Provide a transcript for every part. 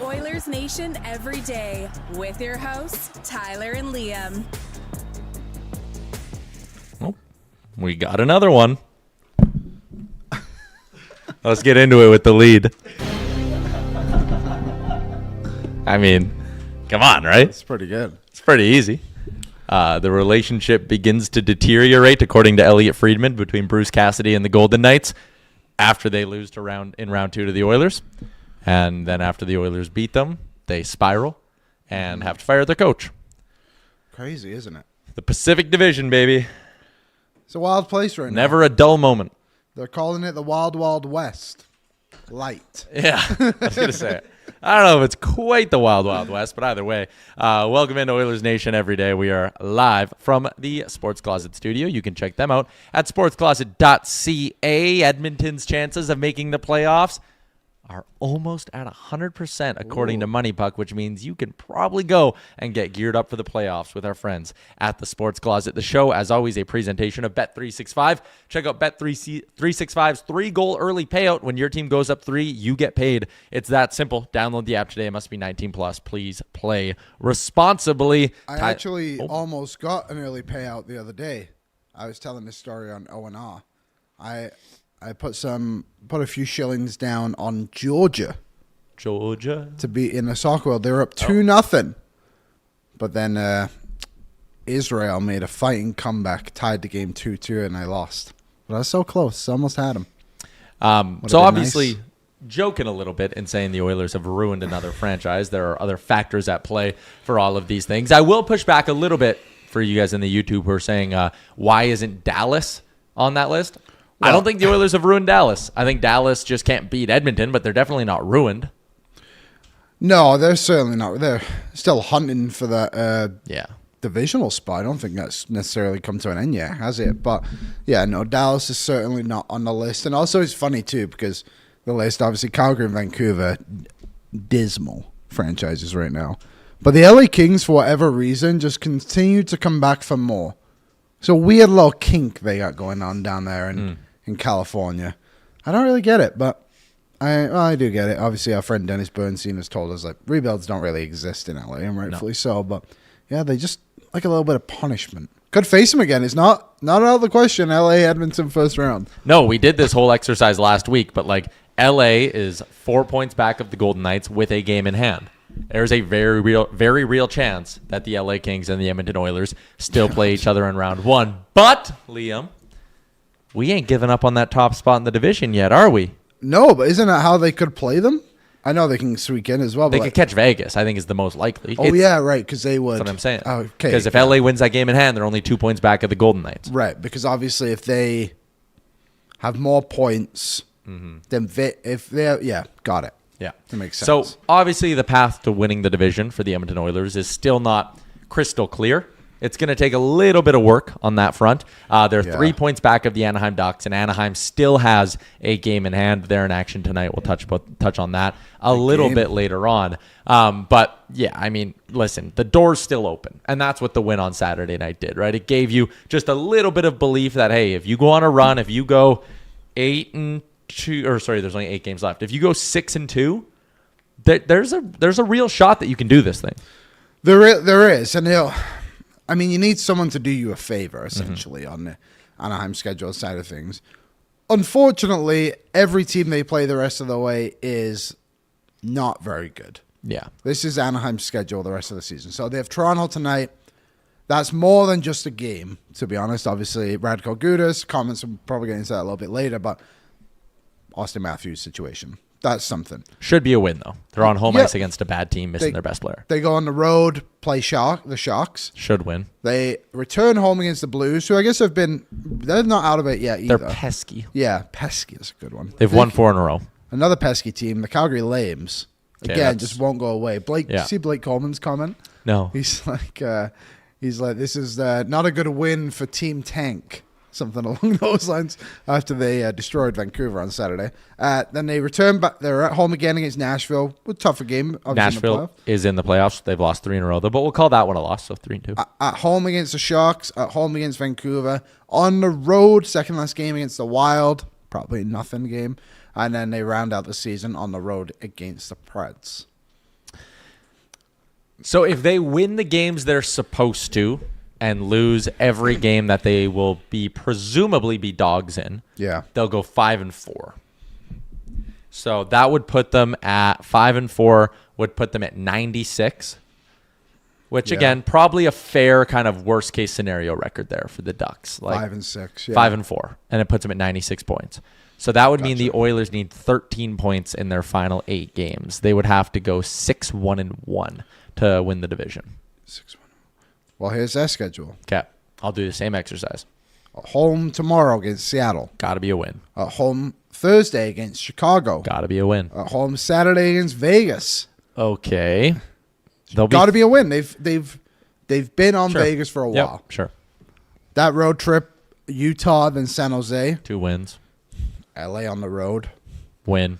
Oilers Nation every day with your hosts, Tyler and Liam. Oh, we got another one. Let's get into it with the lead. I mean, come on, right? It's pretty good. It's pretty easy. The relationship begins to deteriorate, according to Elliot Friedman, between Bruce Cassidy and the Golden Knights after they lose in round 2 to the Oilers. And then after the Oilers beat them, they spiral and have to fire their coach. Crazy, isn't it? The Pacific Division, baby. It's a wild place right now. Never a dull moment. They're calling it the Wild Wild West. Light. Yeah, I was going to say it. I don't know if it's quite the Wild Wild West, but either way, welcome into Oilers Nation every day. We are live from the Sports Closet studio. You can check them out at sportscloset.ca. Edmonton's chances of making the playoffs are almost at 100% according to Money Puck, which means you can probably go and get geared up for the playoffs with our friends at the Sports Closet. The show, as always, a presentation of Bet365. Check out Bet365's 3-goal early payout. When your team goes up 3, you get paid. It's that simple. Download the app today. It must be 18 plus. Please play responsibly. I actually almost got an early payout the other day. I was telling this story on O&R. I put a few shillings down on Georgia to be in the soccer world. They were up 2-0, but then Israel made a fighting comeback, tied the game 2-2, and I lost. But I was so close, I almost had them. So obviously, joking a little bit and saying the Oilers have ruined another franchise. There are other factors at play for all of these things. I will push back a little bit for you guys in the YouTube who are saying, why isn't Dallas on that list? Well, I don't think the Oilers have ruined Dallas. I think Dallas just can't beat Edmonton, but they're definitely not ruined. No, they're certainly not. They're still hunting for that divisional spot. I don't think that's necessarily come to an end yet, has it? But, yeah, no, Dallas is certainly not on the list. And also it's funny, too, because the list, obviously, Calgary and Vancouver, dismal franchises right now. But the LA Kings, for whatever reason, just continue to come back for more. It's a weird little kink they got going on down there in California. I don't really get it, but I do get it. Obviously, our friend Dennis Bernstein has told us like rebuilds don't really exist in LA, and rightfully so. But yeah, they just like a little bit of punishment. Could face him again. It's not out of the question. LA, Edmonton, first round. No, we did this whole exercise last week, but like LA is 4 points back of the Golden Knights with a game in hand. There's a very real chance that the LA Kings and the Edmonton Oilers still play each other in round 1. But, Liam, we ain't giving up on that top spot in the division yet, are we? No, but isn't that how they could play them? I know they can sneak in as well. They could catch Vegas, I think, is the most likely. Yeah, right, because they would. That's what I'm saying. Okay. Because if LA wins that game in hand, they're only 2 points back of the Golden Knights. Right, because obviously if they have more points, then got it. Yeah. That makes sense. So, obviously, the path to winning the division for the Edmonton Oilers is still not crystal clear. It's going to take a little bit of work on that front. They're 3 points back of the Anaheim Ducks, and Anaheim still has a game in hand. They're in action tonight. We'll touch on that a little bit later on. But, yeah, I mean, listen, the door's still open, and that's what the win on Saturday night did, right? It gave you just a little bit of belief that, hey, if you go on a run, if you go 8-2, there's only 8 games left. If you go 6-2, there's a real shot that you can do this thing. There is, and you need someone to do you a favor, essentially, on the Anaheim schedule side of things. Unfortunately, every team they play the rest of the way is not very good. Yeah. This is Anaheim's schedule the rest of the season. So they have Toronto tonight. That's more than just a game, to be honest. Obviously, Radko Gudas, comments, we'll probably get into that a little bit later, but Austin Matthews situation. That's something. Should be a win, though. They're on home ice against a bad team, missing their best player. They go on the road, play the Sharks. Should win. They return home against the Blues, who I guess they're not out of it yet either. They're pesky. Yeah, pesky is a good one. They've won 4 in a row. Another pesky team, the Calgary Lames. Again, just won't go away. See Blake Coleman's comment? No. He's like, this is not a good win for Team Tank. Something along those lines after they destroyed Vancouver on Saturday. Then they return back. They're at home again against Nashville. A tougher game. Nashville is in the playoffs. They've lost 3 in a row, though, but we'll call that one a loss, so 3-2. At home against the Sharks. At home against Vancouver. On the road, second last game against the Wild. Probably nothing game. And then they round out the season on the road against the Preds. So if they win the games they're supposed to and lose every game that they will be presumably be dogs in, they'll go 5-4. So that would put them at 5-4, would put them at 96, which again, probably a fair kind of worst case scenario record there for the Ducks. Like 5-6, 5-4, and it puts them at 96 points. So that would mean the Oilers need 13 points in their final 8 games. They would have to go 6-1-1 to win the division. 6-1. Well, here's their schedule. Okay, I'll do the same exercise. At home tomorrow against Seattle. Got to be a win. At home Thursday against Chicago. Got to be a win. At home Saturday against Vegas. Okay. Got to be a win. They've been on Vegas for a while. Yep, sure. That road trip, Utah, then San Jose. 2 wins. LA on the road. Win.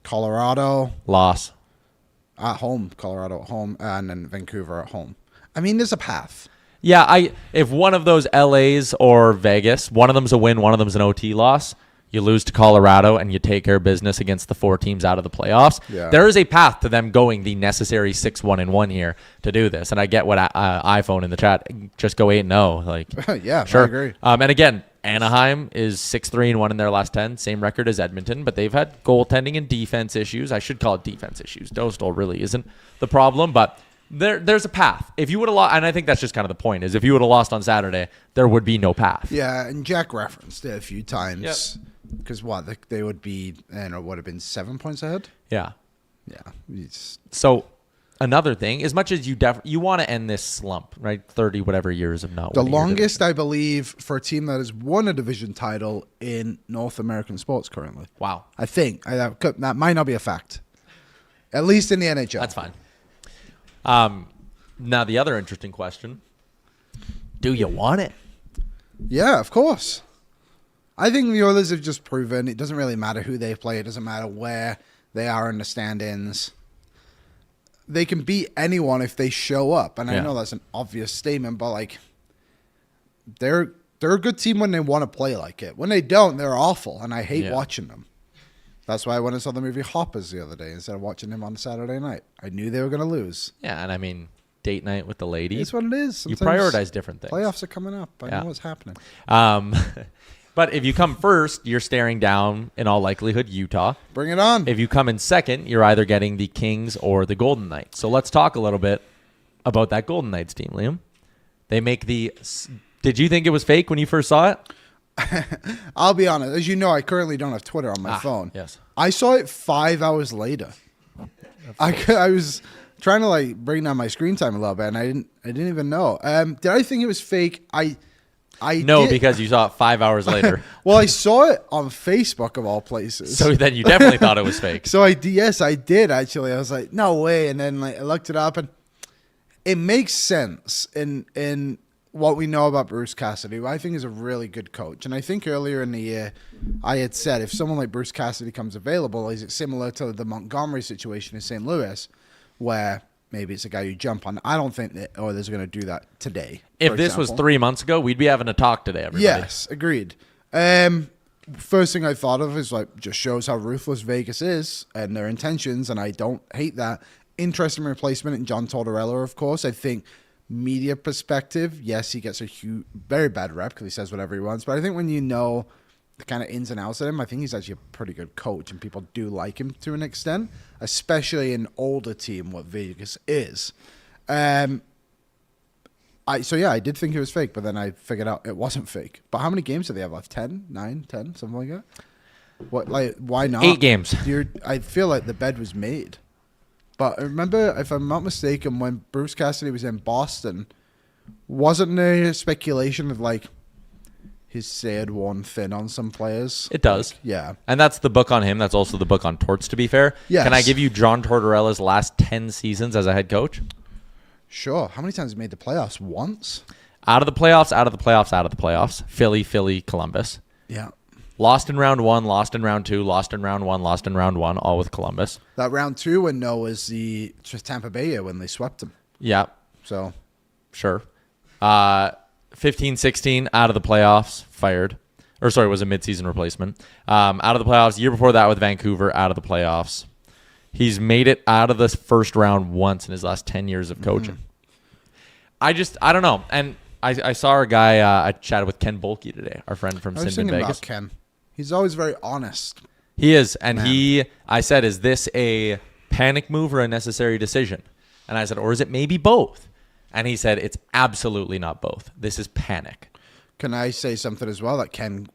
Colorado. Loss. At home. Colorado at home. And then Vancouver at home. I mean, there's a path. Yeah, if one of those LAs or Vegas, one of them's a win, one of them's an OT loss, you lose to Colorado and you take care of business against the 4 teams out of the playoffs. Yeah. There is a path to them going the necessary 6-1-1 here to do this. And I get what iPhone in the chat, just go 8-0. Like, yeah, sure. I agree. And again, Anaheim is 6-3-1 in their last 10, same record as Edmonton, but they've had goaltending and defense issues. I should call it defense issues. Dostal really isn't the problem, but there's a path. If you would have lost, and I think that's just kind of the point, is if you would have lost on Saturday, there would be no path. Yeah, and Jack referenced it a few times. Yep. Because they would be, would have been 7 points ahead? Yeah. Yeah. So another thing, as much as you want to end this slump, right? 30 whatever years of not winning. The longest, I believe, for a team that has won a division title in North American sports currently. Wow. I think. That might not be a fact. At least in the NHL. That's fine. Now, the other interesting question, do you want it? Yeah, of course. I think the Oilers have just proven it doesn't really matter who they play. It doesn't matter where they are in the stand-ins. They can beat anyone if they show up. And I know that's an obvious statement, but like they're a good team when they want to play like it. When they don't, they're awful, and I hate watching them. That's why I went and saw the movie Hoppers the other day instead of watching him on Saturday night. I knew they were going to lose. Yeah, and I mean, date night with the ladies. It's what it is. Sometimes you prioritize different things. Playoffs are coming up. I know what's happening. But if you come first, you're staring down, in all likelihood, Utah. Bring it on. If you come in second, you're either getting the Kings or the Golden Knights. So let's talk a little bit about that Golden Knights team, Liam. They make the... Did you think it was fake when you first saw it? I'll be honest. As you know, I currently don't have Twitter on my phone. Yes. I saw it 5 hours later. I was trying to bring down my screen time a little bit, and I didn't even know. Did I think it was fake? I did. Because you saw it 5 hours later. Well, I saw it on Facebook of all places. So then you definitely thought it was fake. So I did actually. I was like, no way. And then I looked it up, and it makes sense in what we know about Bruce Cassidy, who I think is a really good coach. And I think earlier in the year, I had said if someone like Bruce Cassidy comes available, is it similar to the Montgomery situation in St. Louis, where maybe it's a guy you jump on? I don't think that Oilers are going to do that today. If this was 3 months ago, we'd be having a talk today, everybody. Yes, agreed. First thing I thought of is just shows how ruthless Vegas is and their intentions, and I don't hate that. Interesting replacement in John Tortorella, of course. I think media perspective, yes, he gets a very bad rep because he says whatever he wants. But I think when you know the kind of ins and outs of him, I think he's actually a pretty good coach, and people do like him to an extent, especially an older team, what Vegas is. I did think it was fake, but then I figured out it wasn't fake. But how many games do they have left? 10, 9, 10, something like that? Why not? 8 games. I feel like the bed was made. But I remember, if I'm not mistaken, when Bruce Cassidy was in Boston, wasn't there speculation of his say had worn thin on some players? It does. Yeah. And that's the book on him. That's also the book on Torts, to be fair. Yes. Can I give you John Tortorella's last 10 seasons as a head coach? Sure. How many times have he made the playoffs? Once? Out of the playoffs, out of the playoffs, out of the playoffs. Philly, Columbus. Yeah. Lost in round 1, lost in round 2, lost in round 1, lost in round 1, all with Columbus. That round 2 window was the Tampa Bay year when they swept them. Yeah. So. Sure. 15-16, out of the playoffs, fired. Or sorry, was a midseason replacement. Out of the playoffs. Year before that with Vancouver, out of the playoffs. He's made it out of the first round once in his last 10 years of coaching. I don't know. And I saw a guy, I chatted with Ken Bolke today, our friend from Sin Bin Vegas. About Ken. He's always very honest. He is. And I said, is this a panic move or a necessary decision? And I said, or is it maybe both? And he said, it's absolutely not both. This is panic. Can I say something as well that Ken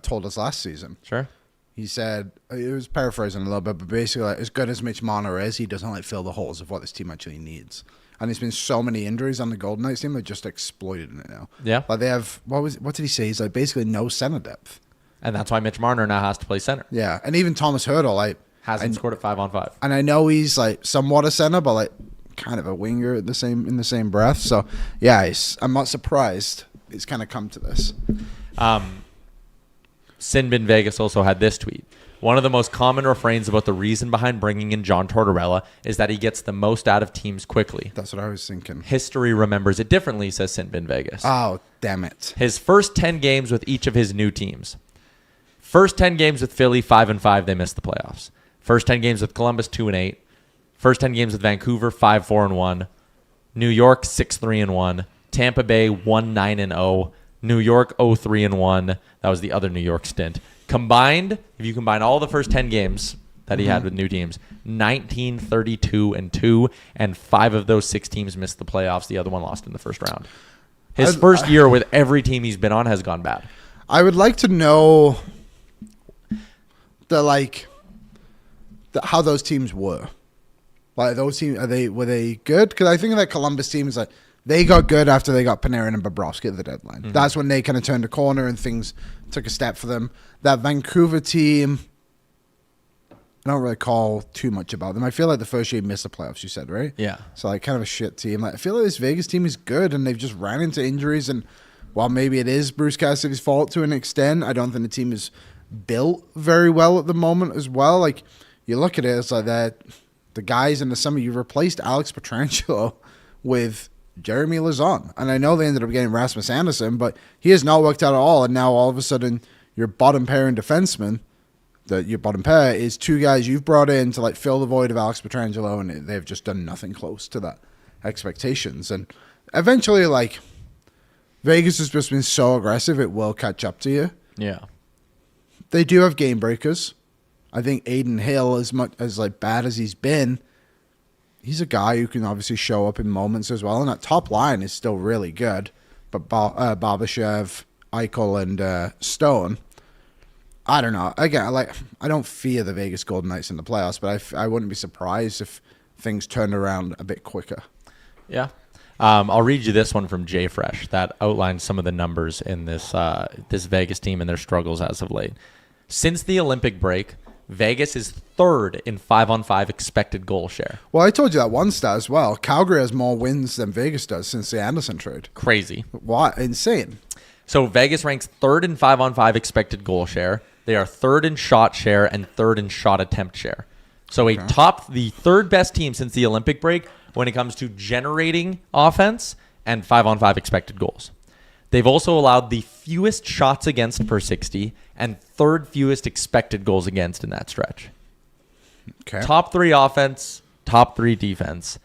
told us last season? Sure. He said, it was paraphrasing a little bit, but basically, like, as good as Mitch Marner is, he doesn't like fill the holes of what this team actually needs. And there's been so many injuries on the Golden Knights team, they're just exploited in it now. Yeah. Like they have, what did he say? He's like basically no center depth. And that's why Mitch Marner now has to play center. Yeah. And even Thomas Hertl, like, hasn't scored at 5-on-5. And I know he's like somewhat a center, but like kind of a winger in the same breath. So yeah, I'm not surprised it's kind of come to this. Sin Bin Vegas also had this tweet. One of the most common refrains about the reason behind bringing in John Tortorella is that he gets the most out of teams quickly. That's what I was thinking. History remembers it differently, says Sin Bin Vegas. Oh, damn it. His first 10 games with each of his new teams. First 10 games with Philly, 5-5, they missed the playoffs. First 10 games with Columbus, 2-8. First 10 games with Vancouver, 5-4-1. New York, 6-3-1. Tampa Bay, 1-9-0. New York, 0-3-1. That was the other New York stint. Combined, if you combine all the first 10 games that he had with new teams, 19-32-2, and 5 of those 6 teams missed the playoffs. The other one lost in the first round. His first year with every team he's been on has gone bad. I would like to know how those teams were. Like those teams, were they good? Because I think that Columbus team is like they got good after they got Panarin and Bobrovsky at the deadline. Mm-hmm. That's when they kind of turned a corner and things took a step for them. That Vancouver team, I don't really call too much about them. I feel like the first year missed the playoffs, you said, right? Yeah. So like kind of a shit team. Like, I feel like this Vegas team is good and they've just ran into injuries. And while maybe it is Bruce Cassidy's fault to an extent, I don't think the team is built very well at the moment as well. Like you look at it, it's like that the guys in the summer, you replaced Alex Pietrangelo with Jeremy Lauzon. And I know they ended up getting Rasmus Anderson, but he has not worked out at all. And now all of a sudden, your bottom pairing defenseman, your bottom pair is 2 guys you've brought in to like fill the void of Alex Pietrangelo, and they've just done nothing close to that expectations. And eventually, like, Vegas has just been so aggressive, it will catch up to you. Yeah. They do have game breakers. I think Aiden Hill, as much as like bad as he's been, he's a guy who can obviously show up in moments as well. And that top line is still really good. But Barbashev, Eichel, and Stone, I don't know. Again, like I don't fear the Vegas Golden Knights in the playoffs, but I wouldn't be surprised if things turned around a bit quicker. Yeah. I'll read you this one from Jay Fresh that outlines some of the numbers in this Vegas team and their struggles as of late. Since the Olympic break, Vegas is 3rd in 5-on-5 expected goal share. Well, I told you that one stat as well. Calgary has more wins than Vegas does since the Anderson trade. Crazy. What? Insane. So Vegas ranks 3rd in 5-on-5 expected goal share. They are 3rd in shot share and 3rd in shot attempt share. So the 3rd best team since the Olympic break when it comes to generating offense and 5-on-5 expected goals. They've also allowed the fewest shots against per 60 and 3rd fewest expected goals against in that stretch. Okay. Top 3 offense, top 3 defense.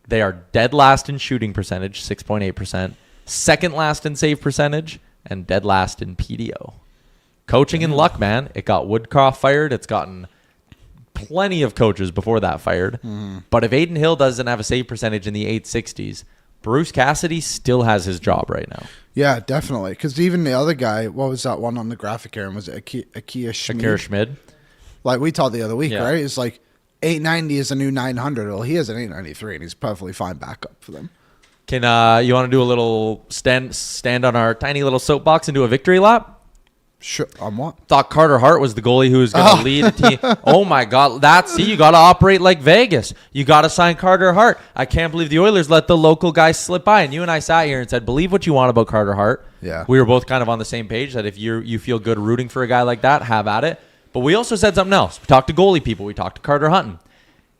They are dead last in shooting percentage, 6.8%, second last in save percentage, and dead last in PDO. Coaching and luck, man. It got Woodcroft fired. It's gotten plenty of coaches before that fired. But if Aiden Hill doesn't have a save percentage in the 860s, Bruce Cassidy still has his job right now. Yeah, definitely. Because even the other guy, what was that one on the graphic here? Was it Akira Schmid? Like we talked the other week, right? It's like 890 is a new 900. Well, he has an 893, and he's perfectly fine backup for them. Can you want to do a little stand on our tiny little soapbox and do a victory lap? Sure. On what? Thought Carter Hart was the goalie who was going to lead a team. Oh my God! You got to operate like Vegas. You got to sign Carter Hart. I can't believe the Oilers let the local guy slip by. And you and I sat here and said, "Believe what you want about Carter Hart." Yeah. We were both kind of on the same page that if you feel good rooting for a guy like that, have at it. But we also said something else. We talked to goalie people. We talked to Carter Hutton.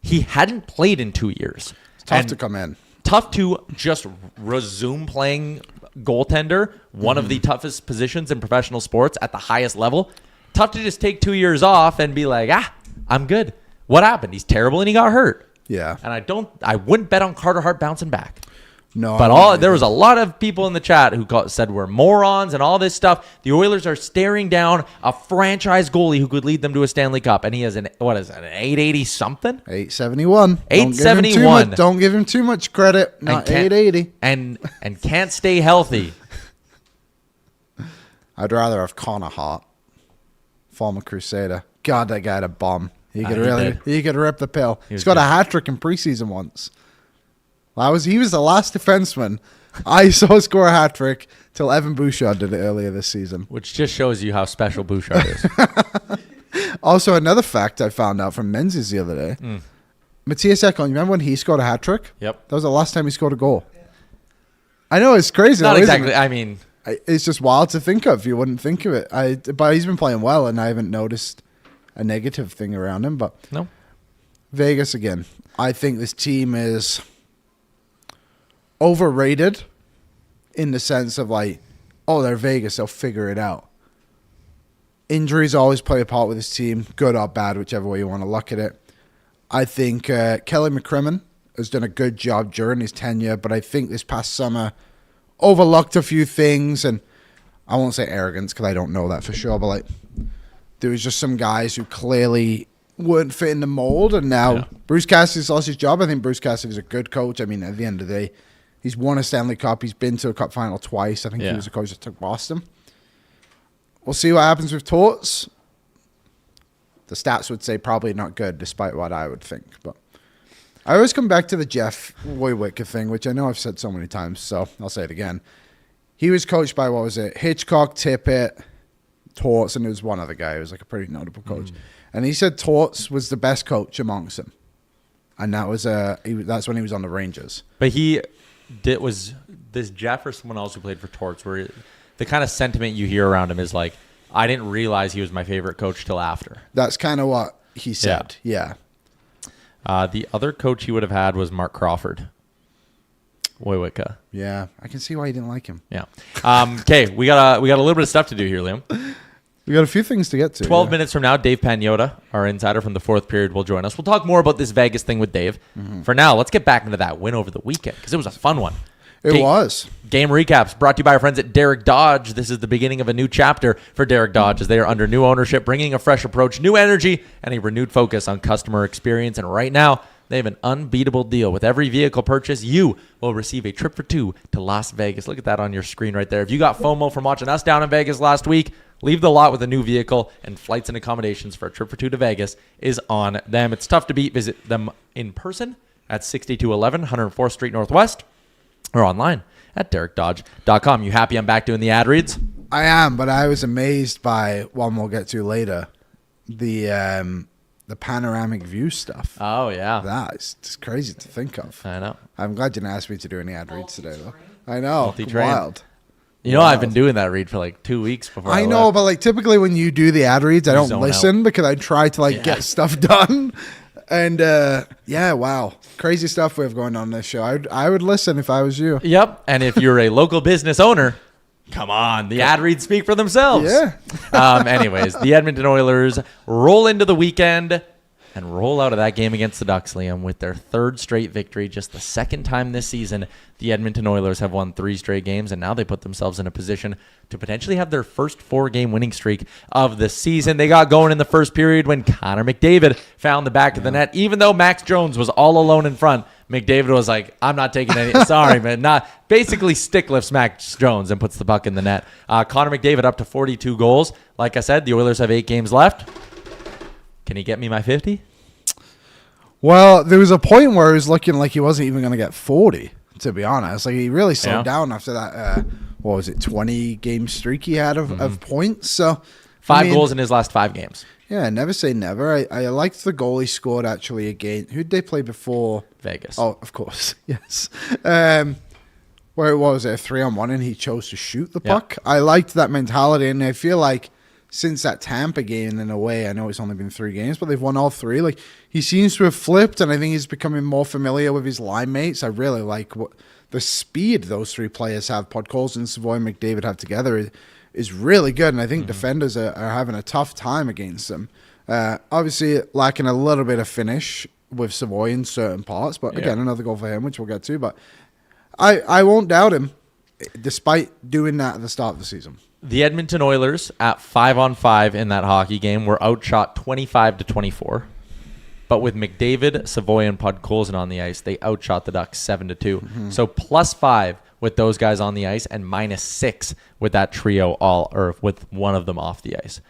He hadn't played in 2 years. It's tough to come in. Tough to just resume playing goaltender, one of the toughest positions in professional sports at the highest level. Tough to just take 2 years off and be like, I'm good. What happened? He's terrible and he got hurt. Yeah. And I wouldn't bet on Carter Hart bouncing back. No. But there was a lot of people in the chat who said we're morons and all this stuff. The Oilers are staring down a franchise goalie who could lead them to a Stanley Cup. And he has an 880 something? 871. 871. Don't give him too much credit. Not 880. And can't stay healthy. I'd rather have Connor Hart, former Crusader. God, that guy had a bomb. He could rip the pill. He's got a hat trick in preseason once. He was the last defenseman I saw score a hat trick till Evan Bouchard did it earlier this season. Which just shows you how special Bouchard is. Also, another fact I found out from Menzies the other day. Matthias Ekholm, you remember when he scored a hat trick? Yep. That was the last time he scored a goal. I know, it's crazy. Not though, exactly. Isn't it? I mean, it's just wild to think of. You wouldn't think of it. But he's been playing well, and I haven't noticed a negative thing around him. But no. Vegas again. I think this team is overrated in the sense of they're Vegas, they'll figure it out. Injuries always play a part with this team, good or bad, whichever way you want to look at it. I think Kelly McCrimmon has done a good job during his tenure, but I think this past summer overlooked a few things, and I won't say arrogance because I don't know that for sure, but there was just some guys who clearly weren't fitting the mold, and now Bruce Cassidy's lost his job. I think Bruce Cassidy's a good coach. I mean, at the end of the day, he's won a Stanley Cup. He's been to a Cup final twice. I think he was the coach that took Boston. We'll see what happens with Torts. The stats would say probably not good, despite what I would think. But I always come back to the Jeff Wojcicki thing, which I know I've said so many times, so I'll say it again. He was coached by, Hitchcock, Tippett, Torts, and there was one other guy who was a pretty notable coach. And he said Torts was the best coach amongst them. And that was that's when he was on the Rangers. But was this Jeff or someone else who played for Torts, where the kind of sentiment you hear around him is I didn't realize he was my favorite coach till after. That's kind of what he said. Yeah. The other coach he would have had was Mark Crawford. Wojcicki. Yeah, I can see why you didn't like him. Yeah. Okay, we got a little bit of stuff to do here, Liam. We got a few things to get to. 12 minutes from now, Dave Pagnotta, our insider from the fourth period, will join us. We'll talk more about this Vegas thing with Dave. For now, let's get back into that win over the weekend because it was a fun one. It was. Game recaps brought to you by our friends at Derek Dodge. This is the beginning of a new chapter for Derek Dodge as they are under new ownership, bringing a fresh approach, new energy, and a renewed focus on customer experience. And right now, they have an unbeatable deal. With every vehicle purchase, you will receive a trip for two to Las Vegas. Look at that on your screen right there. If you got FOMO from watching us down in Vegas last week, leave the lot with a new vehicle, and flights and accommodations for a trip for two to Vegas is on them. It's tough to beat. Visit them in person at 6211 104th Street Northwest or online at derekdodge.com. You happy I'm back doing the ad reads? I am, but I was amazed by one we'll get to later, the panoramic view stuff. Oh, yeah. That is just crazy to think of. I know. I'm glad you didn't ask me to do any ad reads today, though. I know. Multi-trained. Wild. You know, I've been doing that read for 2 weeks before I know, left. but typically when you do the ad reads, I don't zone listen because I try to get stuff done. And wow. Crazy stuff we have going on this show. I would listen if I was you. Yep. And if you're a local business owner, come on. The ad reads speak for themselves. Yeah. Anyways, the Edmonton Oilers roll into the weekend and roll out of that game against the Ducks, Liam, with their third straight victory. Just the second time this season the Edmonton Oilers have won 3 straight games, and now they put themselves in a position to potentially have their first 4-game winning streak of the season. They got going in the first period when Connor McDavid found the back of the net. Even though Max Jones was all alone in front, McDavid was like, I'm not taking any. Sorry, man. Basically stick lifts Max Jones and puts the puck in the net. Connor McDavid up to 42 goals. Like I said, the Oilers have 8 games left. Can he get me my 50? Well, there was a point where it was looking like he wasn't even going to get 40, to be honest. He really slowed down after that, 20-game streak he had of points. So 5 goals in his last 5 games. Yeah, never say never. I liked the goal he scored actually again. Who'd they play before? Vegas. Oh, of course. Yes. Where it was a 3-on-1 and he chose to shoot the puck. I liked that mentality, and I feel like since that Tampa game, in a way, I know it's only been 3 games, but they've won all 3. He seems to have flipped, and I think he's becoming more familiar with his line mates. I really like what the speed those 3 players have. Podkolzin, Savoie, and McDavid have together is really good, and I think defenders are having a tough time against them. Obviously, lacking a little bit of finish with Savoie in certain parts, but again, another goal for him, which we'll get to. But I won't doubt him, despite doing that at the start of the season. The Edmonton Oilers at 5-on-5 in that hockey game were outshot 25-24. But with McDavid, Savoie, and Podkolzin on the ice, they outshot the Ducks 7-2. Mm-hmm. So +5 with those guys on the ice and -6 with that trio with one of them off the ice.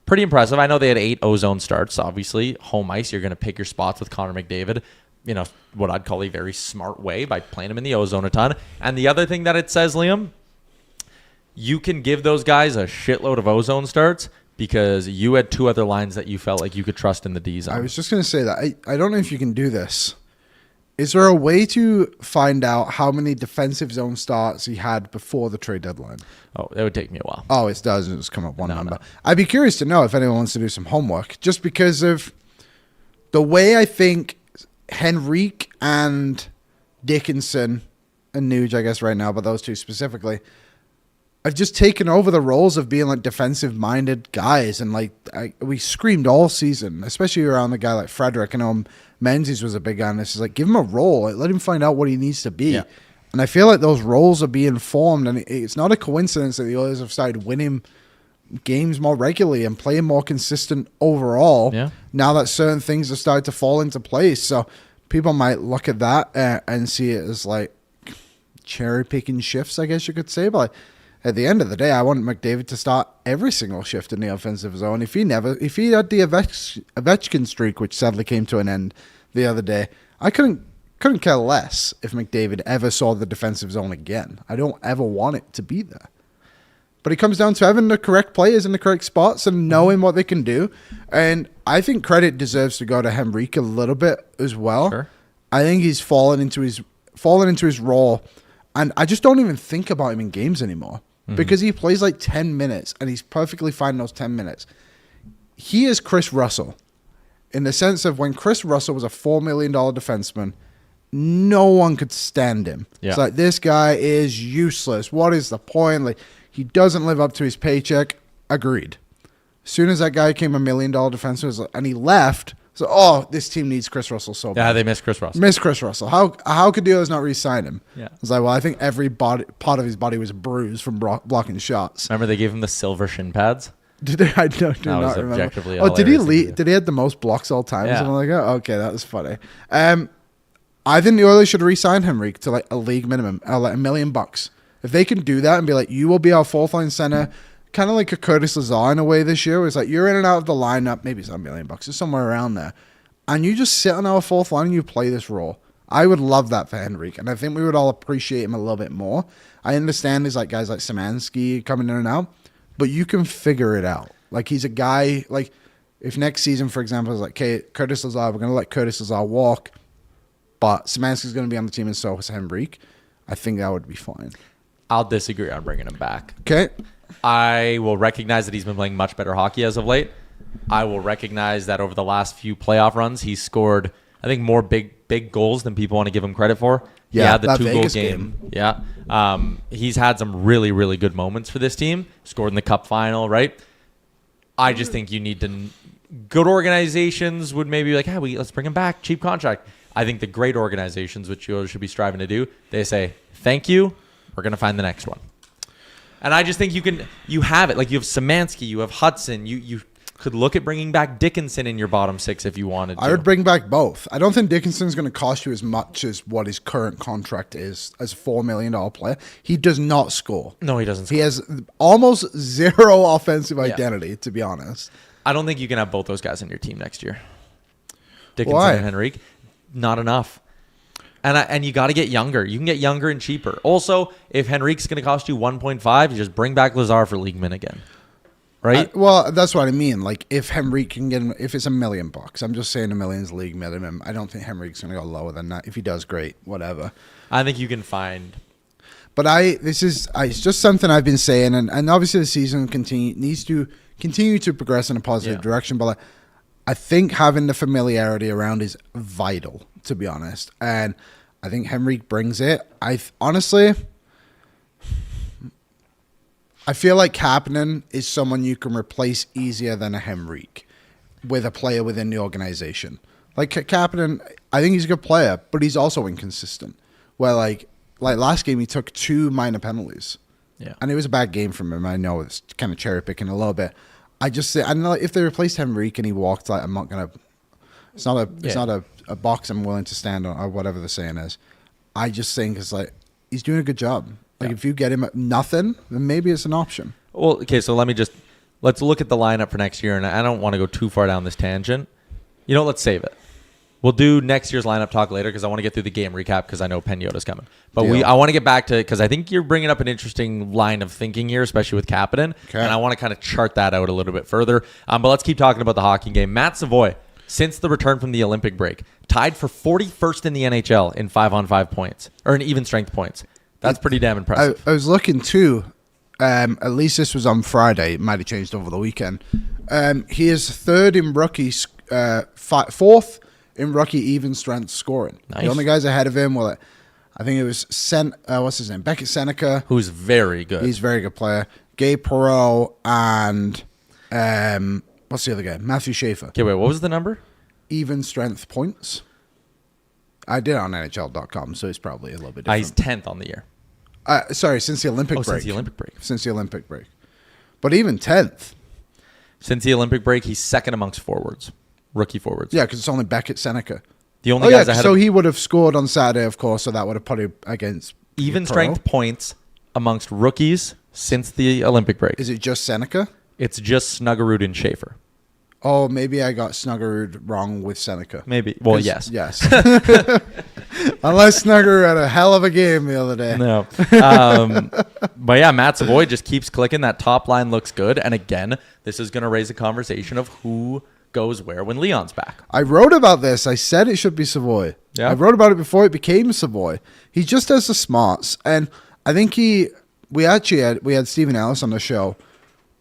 Pretty impressive. I know they had 8 ozone starts. Obviously, home ice, you're going to pick your spots with Connor McDavid in what I'd call a very smart way by playing him in the ozone a ton. And the other thing that it says, Liam, you can give those guys a shitload of ozone starts because you had 2 other lines that you felt like you could trust in the D zone. I was just going to say that. I don't know if you can do this. Is there a way to find out how many defensive zone starts he had before the trade deadline? Oh, it would take me a while. Oh, it does. It's come up one number. No. I'd be curious to know if anyone wants to do some homework, just because of the way I think Henrique and Dickinson and Nuge, I guess right now, but those two specifically, have just taken over the roles of being like defensive-minded guys. And we screamed all season, especially around a guy like Frederic. I know Menzies was a big guy on this. Is like, give him a role. Let him find out what he needs to be. Yeah. And I feel like those roles are being formed. And it's not a coincidence that the Oilers have started winning games more regularly and playing more consistent overall. Yeah. Now that certain things have started to fall into place. So people might look at that and see it as like cherry-picking shifts, I guess you could say. But at the end of the day, I want McDavid to start every single shift in the offensive zone. If he had the Ovechkin streak, which sadly came to an end the other day, I couldn't care less if McDavid ever saw the defensive zone again. I don't ever want it to be there. But it comes down to having the correct players in the correct spots and knowing what they can do. And I think credit deserves to go to Henrique a little bit as well. Sure. I think he's fallen into his role, and I just don't even think about him in games anymore. Because he plays like 10 minutes, and he's perfectly fine in those 10 minutes. He is Chris Russell, in the sense of when Chris Russell was a $4 million defenseman, no one could stand him. Yeah. It's like, this guy is useless. What is the point? Like, he doesn't live up to his paycheck. Agreed. As soon as that guy became $1 million defenseman, and he left, so, this team needs Chris Russell so bad. Yeah, they miss Chris Russell. How could the Oilers not re-sign him? Yeah. I was like, well, I think every part of his body was bruised from blocking shots. Remember they gave him the silver shin pads? Did they? I do not remember. Oh, did he lead? Did he have the most blocks all time? Yeah. Something like that? Okay, that was funny. I think the Oilers should re-sign Henrique to like a league minimum, like $1 million. If they can do that and be like, you will be our fourth line center, kind of like a Curtis Lazar in a way this year. It's like you're in and out of the lineup. Maybe it's $1 million. It's somewhere around there. And you just sit on our fourth line and you play this role. I would love that for Henrique. And I think we would all appreciate him a little bit more. I understand there's like guys like Szymanski coming in and out. But you can figure it out. Like he's a guy, like if next season, for example, is like, okay, Curtis Lazar, we're going to let Curtis Lazar walk. But Szymanski's going to be on the team and so is Henrique. I think that would be fine. I'll disagree on bringing him back. Okay. I will recognize that he's been playing much better hockey as of late. I will recognize that over the last few playoff runs, he's scored, I think, more big goals than people want to give him credit for. Yeah, the 2-goal game. Yeah. He's had some really, really good moments for this team. Scored in the cup final, right? I just think you need to... Good organizations would maybe be like, let's bring him back. Cheap contract. I think the great organizations, which you should be striving to do, they say, thank you. We're going to find the next one. And I just think you have it. Like you have Szymanski, you have Hudson. You could look at bringing back Dickinson in your bottom six if you wanted to. I would bring back both. I don't think Dickinson's going to cost you as much as what his current contract is as a $4 million player. He does not score. No, he doesn't score. He has almost zero offensive identity, to be honest. I don't think you can have both those guys on your team next year. Dickinson and Henrique. Not enough. And you got to get younger. You can get younger and cheaper. Also, if Henrique's going to cost you 1.5, you just bring back Lazar for league min again. Right? Well, that's what I mean. Like, if Henrique can get him, if it's $1 million, I'm just saying $1 million's league minimum. I don't think Henrique's going to go lower than that. If he does, great, whatever. I think you can find. But it's just something I've been saying, and obviously the season needs to continue to progress in a positive direction. But I think having the familiarity around is vital, to be honest. And I think Henrique brings it. Honestly, I feel like Kapanen is someone you can replace easier than a Henrique. with a player within the organization. Like Kapanen, I think he's a good player, but he's also inconsistent. Where like last game, he took 2 minor penalties. Yeah. And it was a bad game from him. I know it's kind of cherry picking a little bit. I just say, I know if they replaced Henrique and he walked, like, I'm not going to, it's not a box I'm willing to stand on, or whatever the saying is. I just think it's like, he's doing a good job. Like, if you get him at nothing, then maybe it's an option. Well, okay, so let's look at the lineup for next year, and I don't want to go too far down this tangent. You know, let's save it. We'll do next year's lineup talk later because I want to get through the game recap because I know Pagnotta's coming. But I want to get back to, because I think you're bringing up an interesting line of thinking here, especially with Kapanen, and I want to kind of chart that out a little bit further. But let's keep talking about the hockey game. Matt Savoie, since the return from the Olympic break, tied for 41st in the NHL in 5-on-5 points, or in even strength points. That's pretty damn impressive. I was looking too. At least this was on Friday. It might have changed over the weekend. He is 3rd in rookies, 4th in rookie even strength scoring. Nice. The only guys ahead of him were, I think it was what's his name? Beckett Seneca. Who's very good. He's a very good player. Gabe Perreault and what's the other guy? Matthew Schaefer. Okay, wait, what was the number? Even strength points. I did it on NHL.com, so it's probably a little bit different. He's 10th on the year. Sorry, since the Olympic break. Since the Olympic break. Since the Olympic break. But even 10th. Since the Olympic break, he's second amongst forwards. Rookie forwards. Yeah, because it's only Beckett Seneca. The only guys ahead so he would have scored on Saturday, of course, so that would have put him against even strength points amongst rookies since the Olympic break. Is it just Seneca? It's just Snuggerud and Schaefer. Oh, maybe I got Snuggerud wrong with Seneca. Maybe. Well, yes. Yes. Unless Snuggerud had a hell of a game the other day. No. But yeah, Matt Savoie just keeps clicking. That top line looks good. And again, this is going to raise a conversation of who goes where when Leon's back. I wrote about this. I said it should be Savoie. Yeah. I wrote about it before it became Savoie. He just has the smarts. And I think we had Stephen Ellis on the show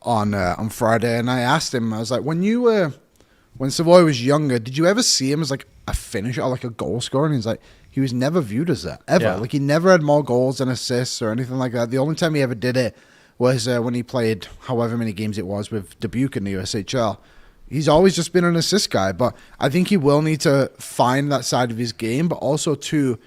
on Friday, and I asked him, I was like, when Savoie was younger, did you ever see him as like a finisher or like a goal scorer? And he's like, he was never viewed as that, ever. Yeah. Like, he never had more goals and assists or anything like that. The only time he ever did it was when he played however many games it was with Dubuque in the USHL. He's always just been an assist guy, but I think he will need to find that side of his game, but also too,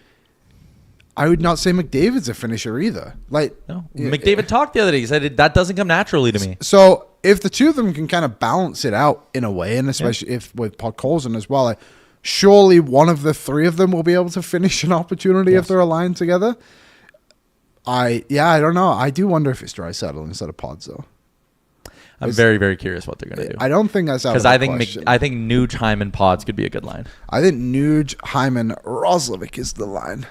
I would not say McDavid's a finisher either. Like, no. McDavid talked the other day. He said that doesn't come naturally to me. So if the two of them can kind of balance it out in a way, and especially if with Podkolzin as well, like, surely one of the three of them will be able to finish an opportunity if they're aligned together. I don't know. I do wonder if it's Draisaitl instead of Pods, though. I'm very, very curious what they're going to do. I don't think that's out of the question. I think Nuge, Hyman, Pods could be a good line. I think Nuge, Hyman, Roslovic is the line.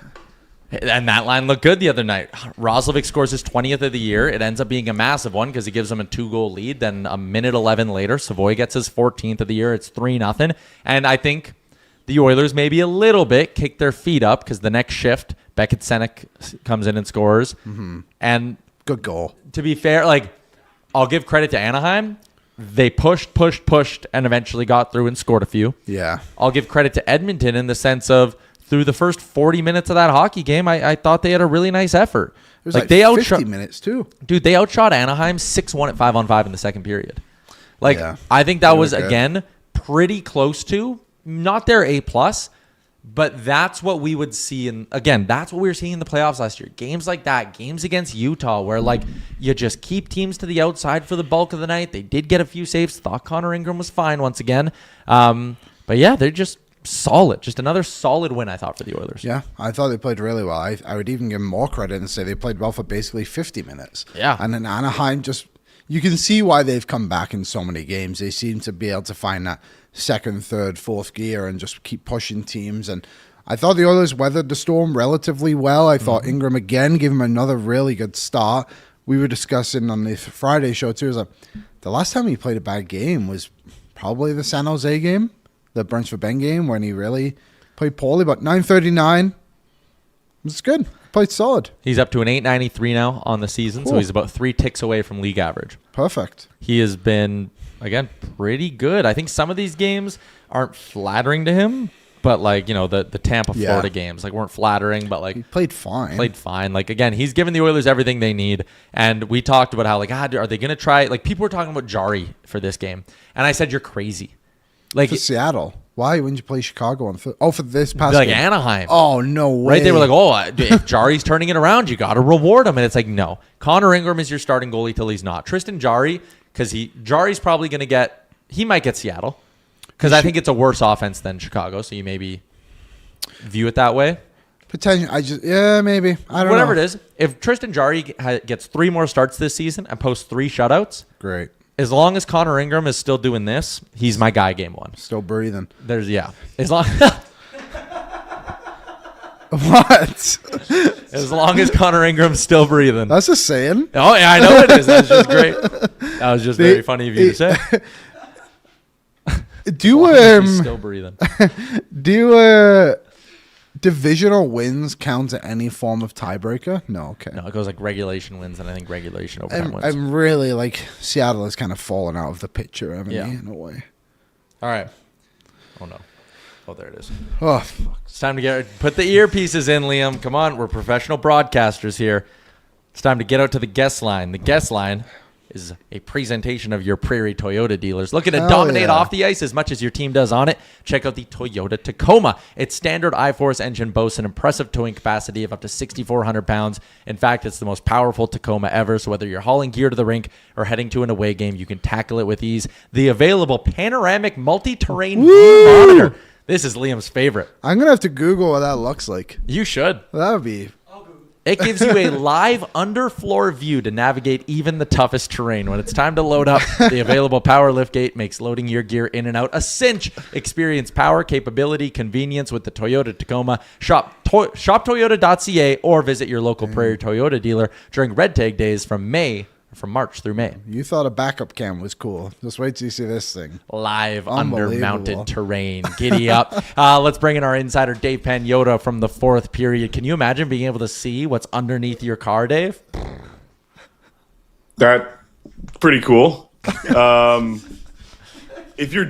And that line looked good the other night. Roslovic scores his 20th of the year. It ends up being a massive one because he gives them a 2-goal lead. Then a minute 11 later, Savoie gets his 14th of the year. It's 3-0. And I think the Oilers maybe a little bit kick their feet up because the next shift, Beckett Senek comes in and scores. Mm-hmm. And good goal. To be fair, like, I'll give credit to Anaheim. They pushed, and eventually got through and scored a few. Yeah. I'll give credit to Edmonton in the sense of through the first 40 minutes of that hockey game, I thought they had a really nice effort. It was like they 50 minutes too. Dude, they outshot Anaheim 6-1 at 5-on-5 in the second period. Like, yeah, I think that was, again, pretty close to, not their A+, but that's what we would see. That's what we were seeing in the playoffs last year. Games like that, games against Utah, where like you just keep teams to the outside for the bulk of the night. They did get a few saves. Thought Connor Ingram was fine once again. But yeah, they're just solid. Just another solid win, I thought, for the Oilers. Yeah, I thought they played really well. I would even give them more credit and say they played well for basically 50 minutes. Yeah. And then Anaheim you can see why they've come back in so many games. They seem to be able to find that second, third, fourth gear and just keep pushing teams. And I thought the Oilers weathered the storm relatively well. I thought Ingram again gave him another really good start. We were discussing on the Friday show too. It was like, the last time he played a bad game was probably the San Jose game, the Brentford Ben game, when he really played poorly. But 939 was good. Played solid. He's up to an 893 now on the season, so he's about 3 ticks away from league average. Perfect. He has been, again, pretty good. I think some of these games aren't flattering to him, but like, the Tampa, Florida games like weren't flattering, but like he played fine. Like, again, he's given the Oilers everything they need. And we talked about how like, are they going to try, like people were talking about Jari for this game. And I said, you're crazy. Like for Seattle. Why wouldn't you play Chicago on for this past like game? Anaheim. Oh, no way. Right? They were like, if Jari's turning it around, you got to reward him. And it's like, no. Connor Ingram is your starting goalie till he's not. Tristan Jarry, because Jari's probably going to he might get Seattle. Because I think it's a worse offense than Chicago, so you maybe view it that way. Potentially, maybe. I don't know. Whatever it is, if Tristan Jarry gets 3 more starts this season and posts 3 shutouts, great. As long as Connor Ingram is still doing this, he's my guy game 1. Still breathing. As long What? As long as Connor Ingram's still breathing. That's a saying. Oh, yeah, I know it is. That's just great. That was just very funny of you to say. He's still breathing. Do divisional wins count as any form of tiebreaker? No, okay. No, it goes like regulation wins, and I think regulation overtime wins. I'm really like Seattle has kind of fallen out of the picture, haven't they, in a way? All right. Oh no. Oh, there it is. Oh, fuck. It's time to put the earpieces in, Liam. Come on, we're professional broadcasters here. It's time to get out to the guest line. The guest line is a presentation of your Prairie Toyota dealers. Looking to dominate off the ice as much as your team does on it? Check out the Toyota Tacoma. Its standard I-Force engine boasts an impressive towing capacity of up to 6,400 pounds. In fact, it's the most powerful Tacoma ever, so whether you're hauling gear to the rink or heading to an away game, you can tackle it with ease. The available panoramic multi-terrain view monitor. This is Liam's favorite. I'm going to have to Google what that looks like. You should. That would be... It gives you a live underfloor view to navigate even the toughest terrain. When it's time to load up, the available power liftgate makes loading your gear in and out a cinch. Experience power, capability, convenience with the Toyota Tacoma. Shop Toyota.ca or visit your local Prairie Toyota dealer during Red Tag days from March through May. You thought a backup cam was cool. Just wait till you see this thing. Live undermounted terrain. Giddy up. Let's bring in our insider, Dave Pagnotta, from the 4th period. Can you imagine being able to see what's underneath your car, Dave? That's pretty cool. If you're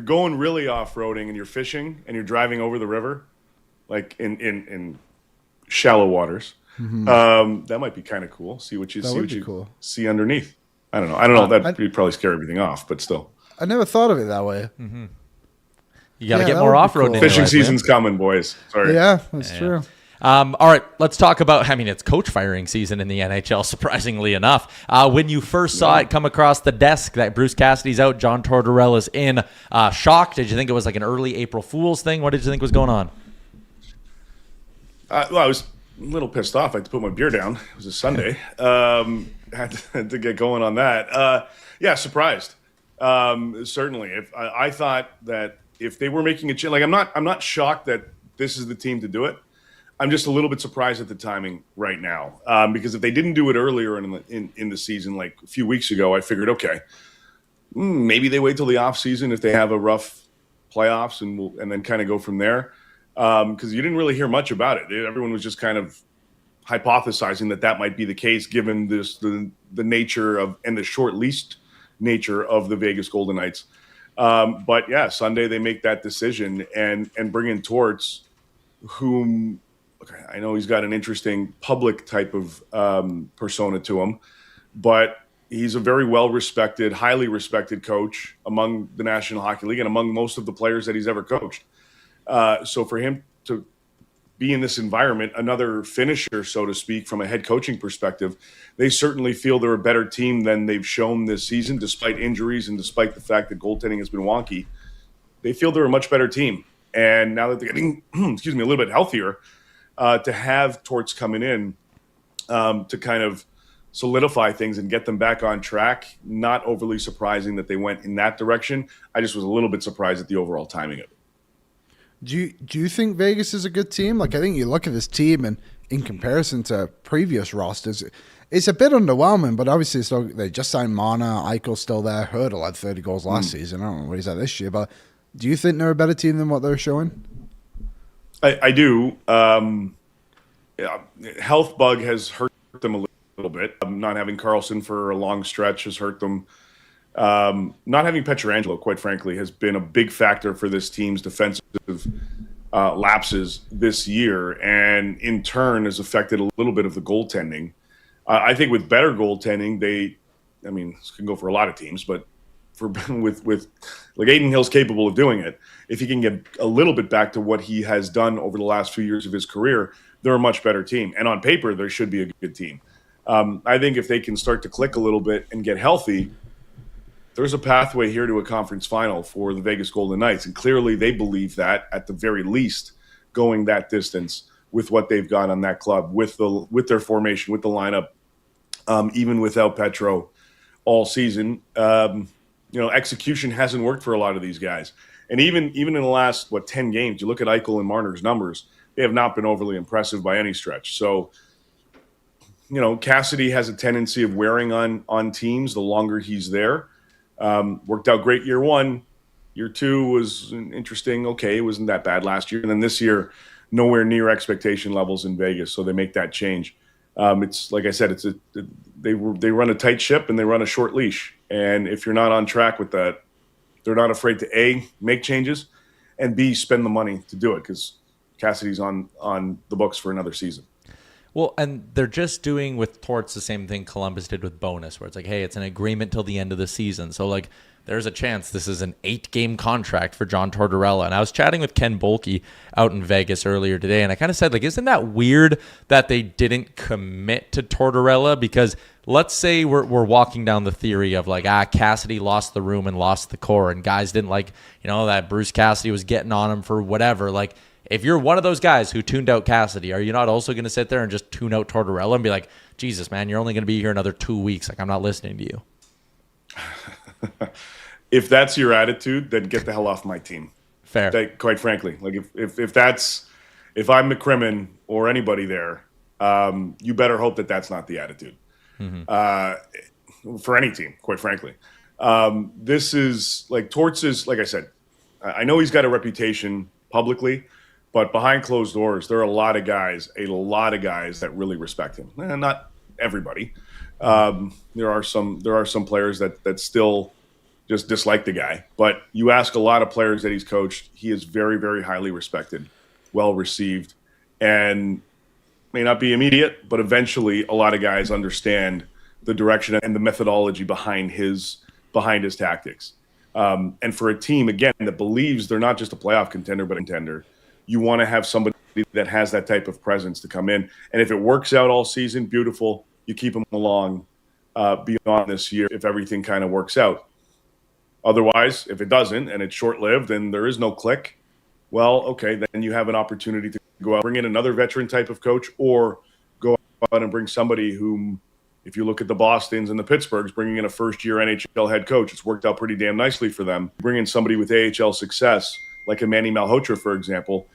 going really off-roading and you're fishing and you're driving over the river, like in shallow waters, that might be kind of cool. See what you see underneath. I don't know. That'd probably scare everything off, but still. I never thought of it that way. Mm-hmm. You got to get more off-road. Cool. Fishing season's coming, boys. Sorry. Yeah, that's true. All right, let's talk about, it's coach firing season in the NHL, surprisingly enough. When you first saw it come across the desk that Bruce Cassidy's out, John Tortorella's in, shocked? Did you think it was like an early April Fool's thing? What did you think was going on? I was a little pissed off. I had to put my beer down. It was a Sunday. Had to get going on that. Surprised. Certainly. I thought that if they were making a change, like I'm not shocked that this is the team to do it. I'm just a little bit surprised at the timing right now, because if they didn't do it earlier in the season, like a few weeks ago, I figured, okay, maybe they wait till the off season if they have a rough playoffs and then kind of go from there. Because you didn't really hear much about it. Everyone was just kind of hypothesizing that might be the case, given the nature of and the short leased nature of the Vegas Golden Knights. But yeah, Sunday they make that decision and bring in Torts, whom I know he's got an interesting public type of persona to him, but he's a very well-respected, highly respected coach among the National Hockey League and among most of the players that he's ever coached. So for him to be in this environment, another finisher, so to speak, from a head coaching perspective, they certainly feel they're a better team than they've shown this season, despite injuries and despite the fact that goaltending has been wonky. They feel they're a much better team. And now that they're getting, a little bit healthier, to have Torts coming in to kind of solidify things and get them back on track, not overly surprising that they went in that direction. I just was a little bit surprised at the overall timing of it. Do you think Vegas is a good team? Like, I think you look at this team and in comparison to previous rosters, it's a bit underwhelming, but obviously they just signed Mana, Eichel's still there, Hurdle had 30 goals last season. I don't know what he's at this year, but do you think they're a better team than what they're showing? I do. Health bug has hurt them a little bit. Not having Carlson for a long stretch has hurt them. Not having Pietrangelo, quite frankly, has been a big factor for this team's defensive lapses this year, and in turn has affected a little bit of the goaltending. I think with better goaltending, this can go for a lot of teams, but for with like Aiden Hill's capable of doing it. If he can get a little bit back to what he has done over the last few years of his career, they're a much better team. And on paper, there should be a good team. I think if they can start to click a little bit and get healthy, there's a pathway here to a conference final for the Vegas Golden Knights. And clearly they believe that, at the very least, going that distance with what they've got on that club, with their formation, with the lineup, even without Petro all season. Execution hasn't worked for a lot of these guys. And even in the last, 10 games, you look at Eichel and Marner's numbers, they have not been overly impressive by any stretch. So, Cassidy has a tendency of wearing on teams the longer he's there. Worked out great year one. Year two was interesting. Okay, it wasn't that bad last year. And then this year, nowhere near expectation levels in Vegas. So they make that change. It's like I said, they run a tight ship and they run a short leash. And if you're not on track with that, they're not afraid to A, make changes, and B, spend the money to do it, because Cassidy's on the books for another season. Well, and they're just doing with Torts the same thing Columbus did with Bonus, where it's like, hey, it's an agreement till the end of the season. So, like, there's a chance this is an 8-game contract for John Tortorella. And I was chatting with Ken Bolke out in Vegas earlier today, and I kind of said, like, isn't that weird that they didn't commit to Tortorella? Because let's say we're walking down the theory of, like, Cassidy lost the room and lost the core, and guys didn't like, that Bruce Cassidy was getting on him for whatever. Like, if you're one of those guys who tuned out Cassidy, are you not also going to sit there and just tune out Tortorella and be like, Jesus, man, you're only going to be here another 2 weeks. Like, I'm not listening to you. If that's your attitude, then get the hell off my team. Fair. Quite frankly, like if I'm McCrimmon or anybody there, you better hope that that's not the attitude. For any team, quite frankly. This is like Torts is, like I said, I know he's got a reputation publicly, but behind closed doors, there are a lot of guys that really respect him. Not everybody. There are some players that still just dislike the guy. But you ask a lot of players that he's coached, he is very, very highly respected, well received, and may not be immediate, but eventually a lot of guys understand the direction and the methodology behind his tactics. And for a team, again, that believes they're not just a playoff contender, but a contender, you want to have somebody that has that type of presence to come in. And if it works out all season, beautiful. You keep them along beyond this year if everything kind of works out. Otherwise, if it doesn't and it's short-lived and there is no click, well, okay, then you have an opportunity to go out, bring in another veteran type of coach, or go out and bring somebody whom, if you look at the Bostons and the Pittsburghs, bringing in a first-year NHL head coach, it's worked out pretty damn nicely for them. Bring in somebody with AHL success, like a Manny Malhotra, for example,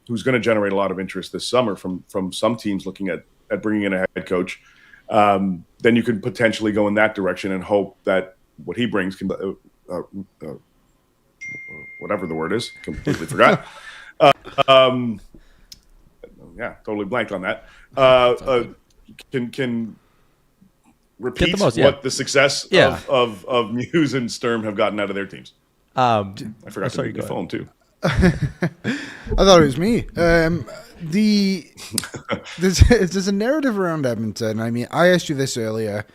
who's going to generate a lot of interest this summer from some teams looking at bringing in a head coach. Then you can potentially go in that direction and hope that what he brings can, whatever the word is, completely forgot. Yeah, totally blanked on that. Can repeat what the success of Muse and Sturm have gotten out of their teams. I forgot to mute the phone too. I thought it was me. There's a narrative around Edmonton. I mean, I asked you this earlier,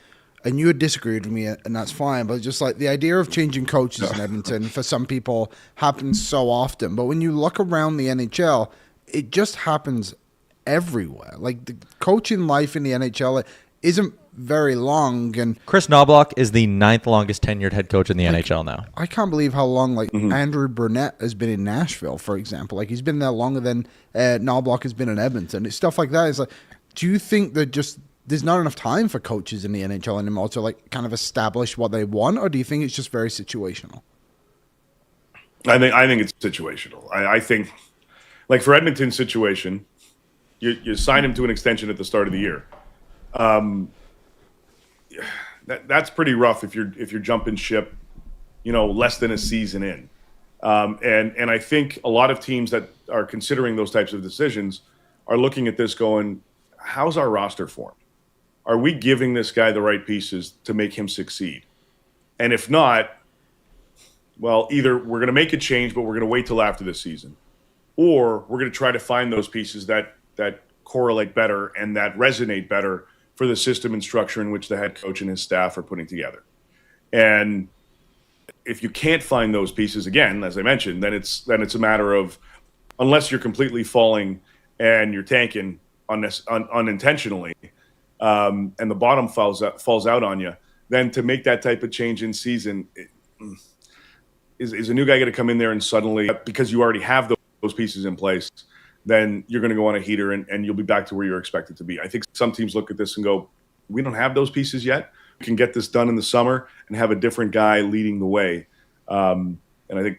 and you had disagreed with me, and that's fine. But just like the idea of changing coaches in Edmonton for some people happens so often. But when you look around the NHL, it just happens everywhere. Like the coaching life in the NHL isn't very long. And Chris Knobloch is the 9th longest tenured head coach in the NHL now. I can't believe how long Andrew Burnett has been in Nashville, for example. Like he's been there longer than Knobloch has been in Edmonton. It's stuff like that. It's like, do you think that just there's not enough time for coaches in the NHL anymore to like kind of establish what they want, or do you think it's just very situational? I think it's situational. I think, like for Edmonton's situation, you sign him to an extension at the start of the year. That's pretty rough if you're jumping ship, less than a season in. And I think a lot of teams that are considering those types of decisions are looking at this going, how's our roster formed? Are we giving this guy the right pieces to make him succeed? And if not, well, either we're going to make a change, but we're going to wait till after this season, or we're going to try to find those pieces that correlate better and that resonate better for the system and structure in which the head coach and his staff are putting together. And if you can't find those pieces again, as I mentioned, then it's a matter of, unless you're completely falling and you're tanking unintentionally, and the bottom falls out on you, then to make that type of change in season, is a new guy going to come in there and suddenly, because you already have those pieces in place, then you're going to go on a heater and you'll be back to where you're expected to be. I think some teams look at this and go, we don't have those pieces yet. We can get this done in the summer and have a different guy leading the way. And I think,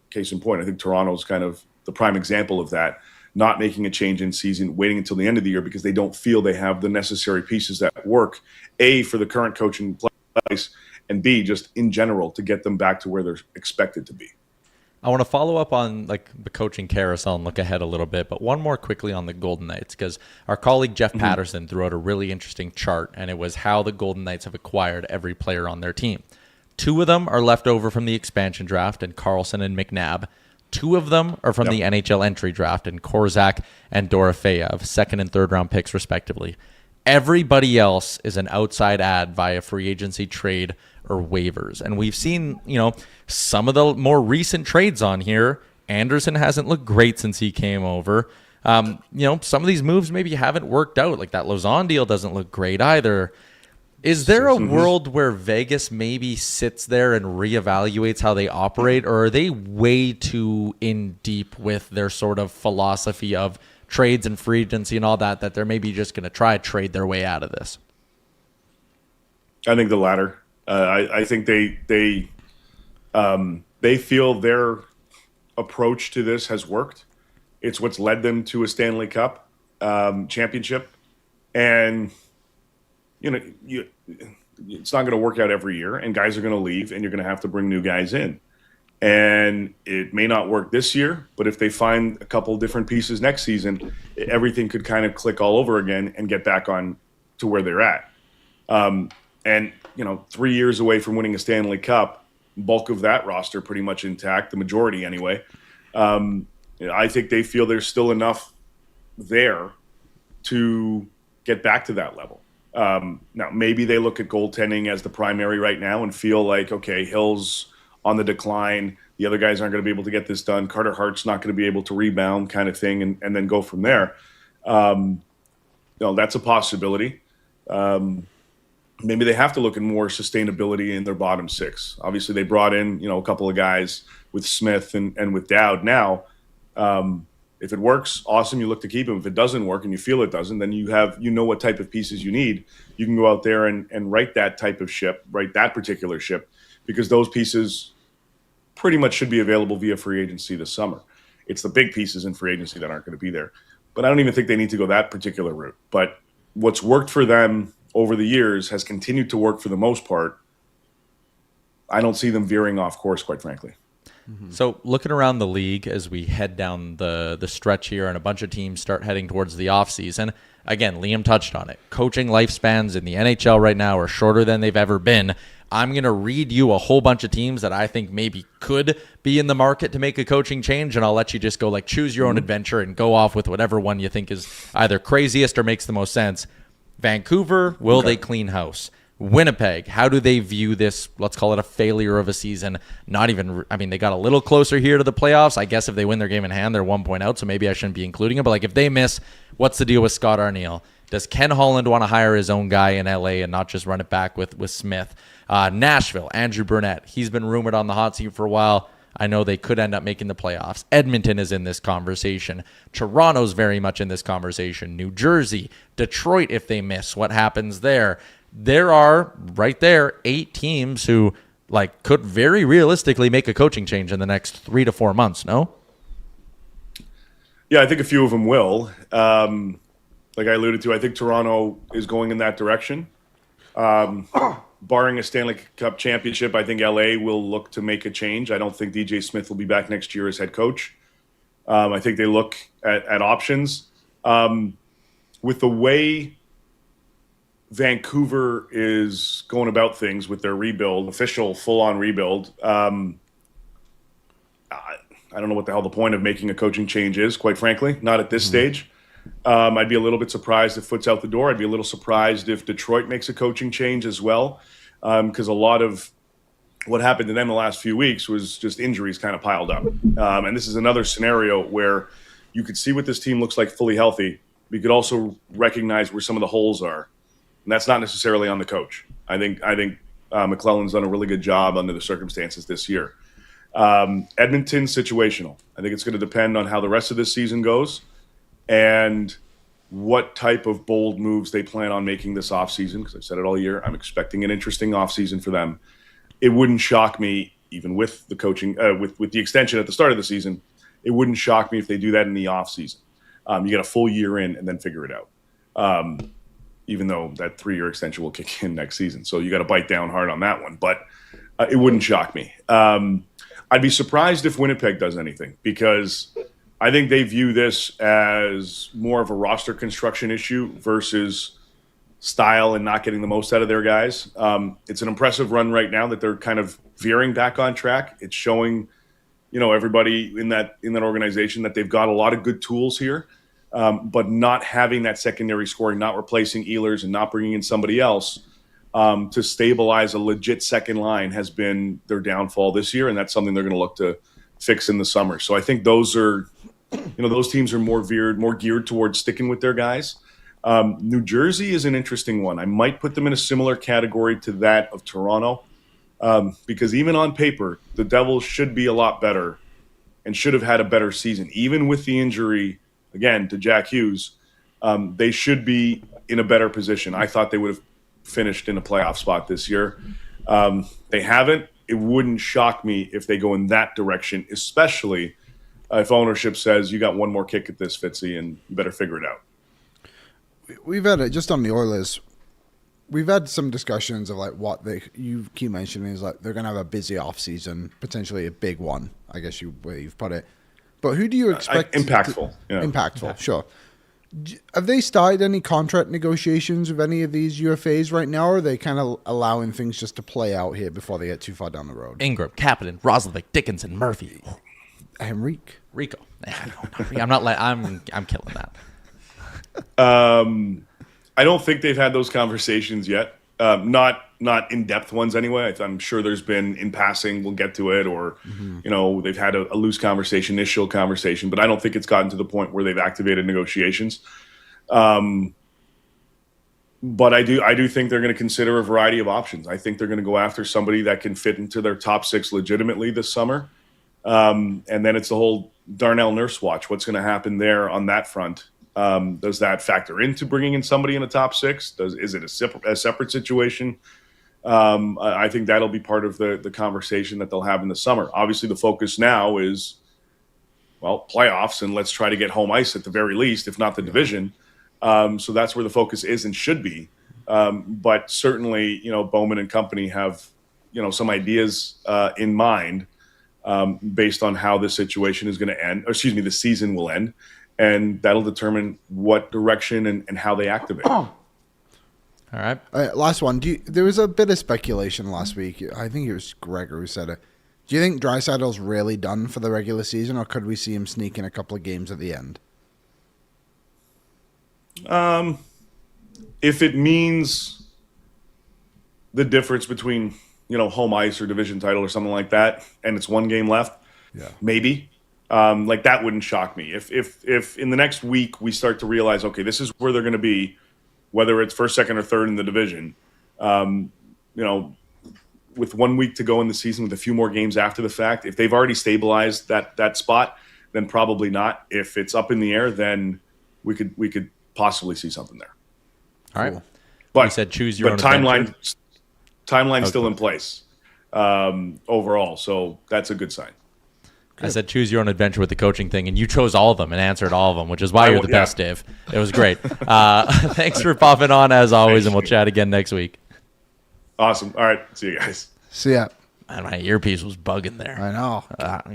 case in point, I think Toronto's kind of the prime example of that, not making a change in season, waiting until the end of the year because they don't feel they have the necessary pieces that work, A, for the current coach in place, and B, just in general, to get them back to where they're expected to be. I want to follow up on the coaching carousel and look ahead a little bit, but one more quickly on the Golden Knights, because our colleague Jeff Patterson threw out a really interesting chart, and it was how the Golden Knights have acquired every player on their team. 2 of them are left over from the expansion draft, and Carlson and McNabb. 2 of them are from the NHL entry draft, and Korzak and Dorofeyev, second and third round picks respectively. Everybody else is an outside add via free agency, trade, or waivers. And we've seen, some of the more recent trades on here. Anderson hasn't looked great since he came over. Some of these moves maybe haven't worked out. Like that Lausanne deal doesn't look great either. Is there a world where Vegas maybe sits there and reevaluates how they operate, or are they way too in deep with their sort of philosophy of trades and free agency and all that they're maybe just going to try to trade their way out of this? I think the latter. I think they feel their approach to this has worked. It's what's led them to a Stanley Cup championship, and it's not going to work out every year, and guys are going to leave, and you're going to have to bring new guys in. And it may not work this year, but if they find a couple different pieces next season, everything could kind of click all over again and get back on to where they're at. And 3 years away from winning a Stanley Cup, bulk of that roster pretty much intact, the majority anyway. I think they feel there's still enough there to get back to that level. Now, maybe they look at goaltending as the primary right now and feel like, okay, Hill's on the decline. The other guys aren't going to be able to get this done. Carter Hart's not going to be able to rebound kind of thing, and then go from there. That's a possibility. Maybe they have to look at more sustainability in their bottom 6. Obviously, they brought in, a couple of guys with Smith and with Dowd now. If it works, awesome, you look to keep him. If it doesn't work and you feel it doesn't, then you know what type of pieces you need. You can go out there and write that type of ship, write that particular ship, because those pieces pretty much should be available via free agency this summer. It's the big pieces in free agency that aren't going to be there. But I don't even think they need to go that particular route. But what's worked for them over the years has continued to work for the most part. I don't see them veering off course, quite frankly. So looking around the league as we head down the stretch here and a bunch of teams start heading towards the offseason, again, Liam touched on it. Coaching lifespans in the NHL right now are shorter than they've ever been. I'm going to read you a whole bunch of teams that I think maybe could be in the market to make a coaching change, and I'll let you just go choose your own adventure and go off with whatever one you think is either craziest or makes the most sense. Vancouver, will they clean house? Winnipeg, how do they view this, let's call it a failure of a season? They got a little closer here to the playoffs. I guess if they win their game in hand, they're 1 point out, so maybe I shouldn't be including them. But if they miss, what's the deal with Scott Arniel? Does Ken Holland want to hire his own guy in LA and not just run it back with Smith? Nashville, Andrew Burnett. He's been rumored on the hot seat for a while. I know they could end up making the playoffs. Edmonton is in this conversation. Toronto's very much in this conversation. New Jersey, Detroit, if they miss, what happens there? There are, right there, 8 teams who could very realistically make a coaching change in the next 3 to 4 months, no? Yeah, I think a few of them will. Like I alluded to, I think Toronto is going in that direction. Barring a Stanley Cup championship, I think LA will look to make a change. I don't think DJ Smith will be back next year as head coach. I think they look at options. With the way Vancouver is going about things with their rebuild, official full-on rebuild, I don't know what the hell the point of making a coaching change is, quite frankly, not at this stage. I'd be a little bit surprised if Foot's out the door. I'd be a little surprised if Detroit makes a coaching change as well. because a lot of what happened to them the last few weeks was just injuries kind of piled up. And this is another scenario where you could see what this team looks like fully healthy, but you could also recognize where some of the holes are. And that's not necessarily on the coach. I think McClellan's done a really good job under the circumstances this year. Edmonton's situational. I think it's going to depend on how the rest of this season goes and what type of bold moves they plan on making this offseason, because I've said it all year. I'm expecting an interesting offseason for them. It wouldn't shock me, even with the coaching, with the extension at the start of the season, it wouldn't shock me if they do that in the offseason. You get a full year in and then figure it out, even though that 3-year extension will kick in next season. So you got to bite down hard on that one. But it wouldn't shock me. I'd be surprised if Winnipeg does anything, because I think they view this as more of a roster construction issue versus style and not getting the most out of their guys. It's an impressive run right now that they're kind of veering back on track. It's showing, everybody in that organization that they've got a lot of good tools here, but not having that secondary scoring, not replacing Ehlers and not bringing in somebody else to stabilize a legit second line has been their downfall this year, and that's something they're going to look to fix in the summer. So I think those are, those teams are more geared towards sticking with their guys. New Jersey is an interesting one. I might put them in a similar category to that of Toronto, because even on paper, the Devils should be a lot better and should have had a better season. Even with the injury, again, to Jack Hughes, they should be in a better position. I thought they would have finished in a playoff spot this year. They haven't. It wouldn't shock me if they go in that direction, especially if ownership says, you got one more kick at this, Fitzy, and you better figure it out. We've had it just on the Oilers. We've had some discussions of like what you keep mentioning is like they're going to have a busy off season, potentially a big one. I guess where you've put it. But who do you expect? Impactful. Impactful, yeah. Sure. Have they started any contract negotiations with any of these UFAs right now, or are they kind of allowing things just to play out here before they get too far down the road? Ingram, Kapanen, Roslovic, Dickinson, Murphy, Rico. I'm killing that. I don't think they've had those conversations yet. Not in-depth ones anyway. I'm sure there's been in passing, we'll get to it, or they've had a loose conversation, initial conversation, but I don't think it's gotten to the point where they've activated negotiations. But I do think they're going to consider a variety of options. I think they're going to go after somebody that can fit into their top 6 legitimately this summer. And then it's the whole Darnell Nurse watch. What's going to happen there on that front? Does that factor into bringing in somebody in the top 6? Is it a separate situation? I think that'll be part of the conversation that they'll have in the summer. Obviously, the focus now is, playoffs, and let's try to get home ice at the very least, if not the division. So that's where the focus is and should be. But certainly, Bowman and company have, some ideas in mind based on how this situation is going to end. Or excuse me, the season will end. And that'll determine what direction and how they activate. All right. Last one. There was a bit of speculation last week. I think it was Gregor who said it. Do you think Draisaitl's really done for the regular season, or could we see him sneak in a couple of games at the end? If it means the difference between, home ice or division title or something like that, and it's one game left, maybe. That wouldn't shock me. If in the next week we start to realize, okay, this is where they're going to be, whether it's first, second, or third in the division, with 1 week to go in the season, with a few more games after the fact, if they've already stabilized that spot, then probably not. If it's up in the air, then we could possibly see something there. All right. Cool. But you said choose your own timeline's adventure. still in place overall, so that's a good sign. I said choose your own adventure with the coaching thing, and you chose all of them and answered all of them, which is why you're the best, Dave. It was great. Thanks for popping on, as always, and we'll chat again next week. Awesome. All right. See you guys. See ya. Man, my earpiece was bugging there. I know.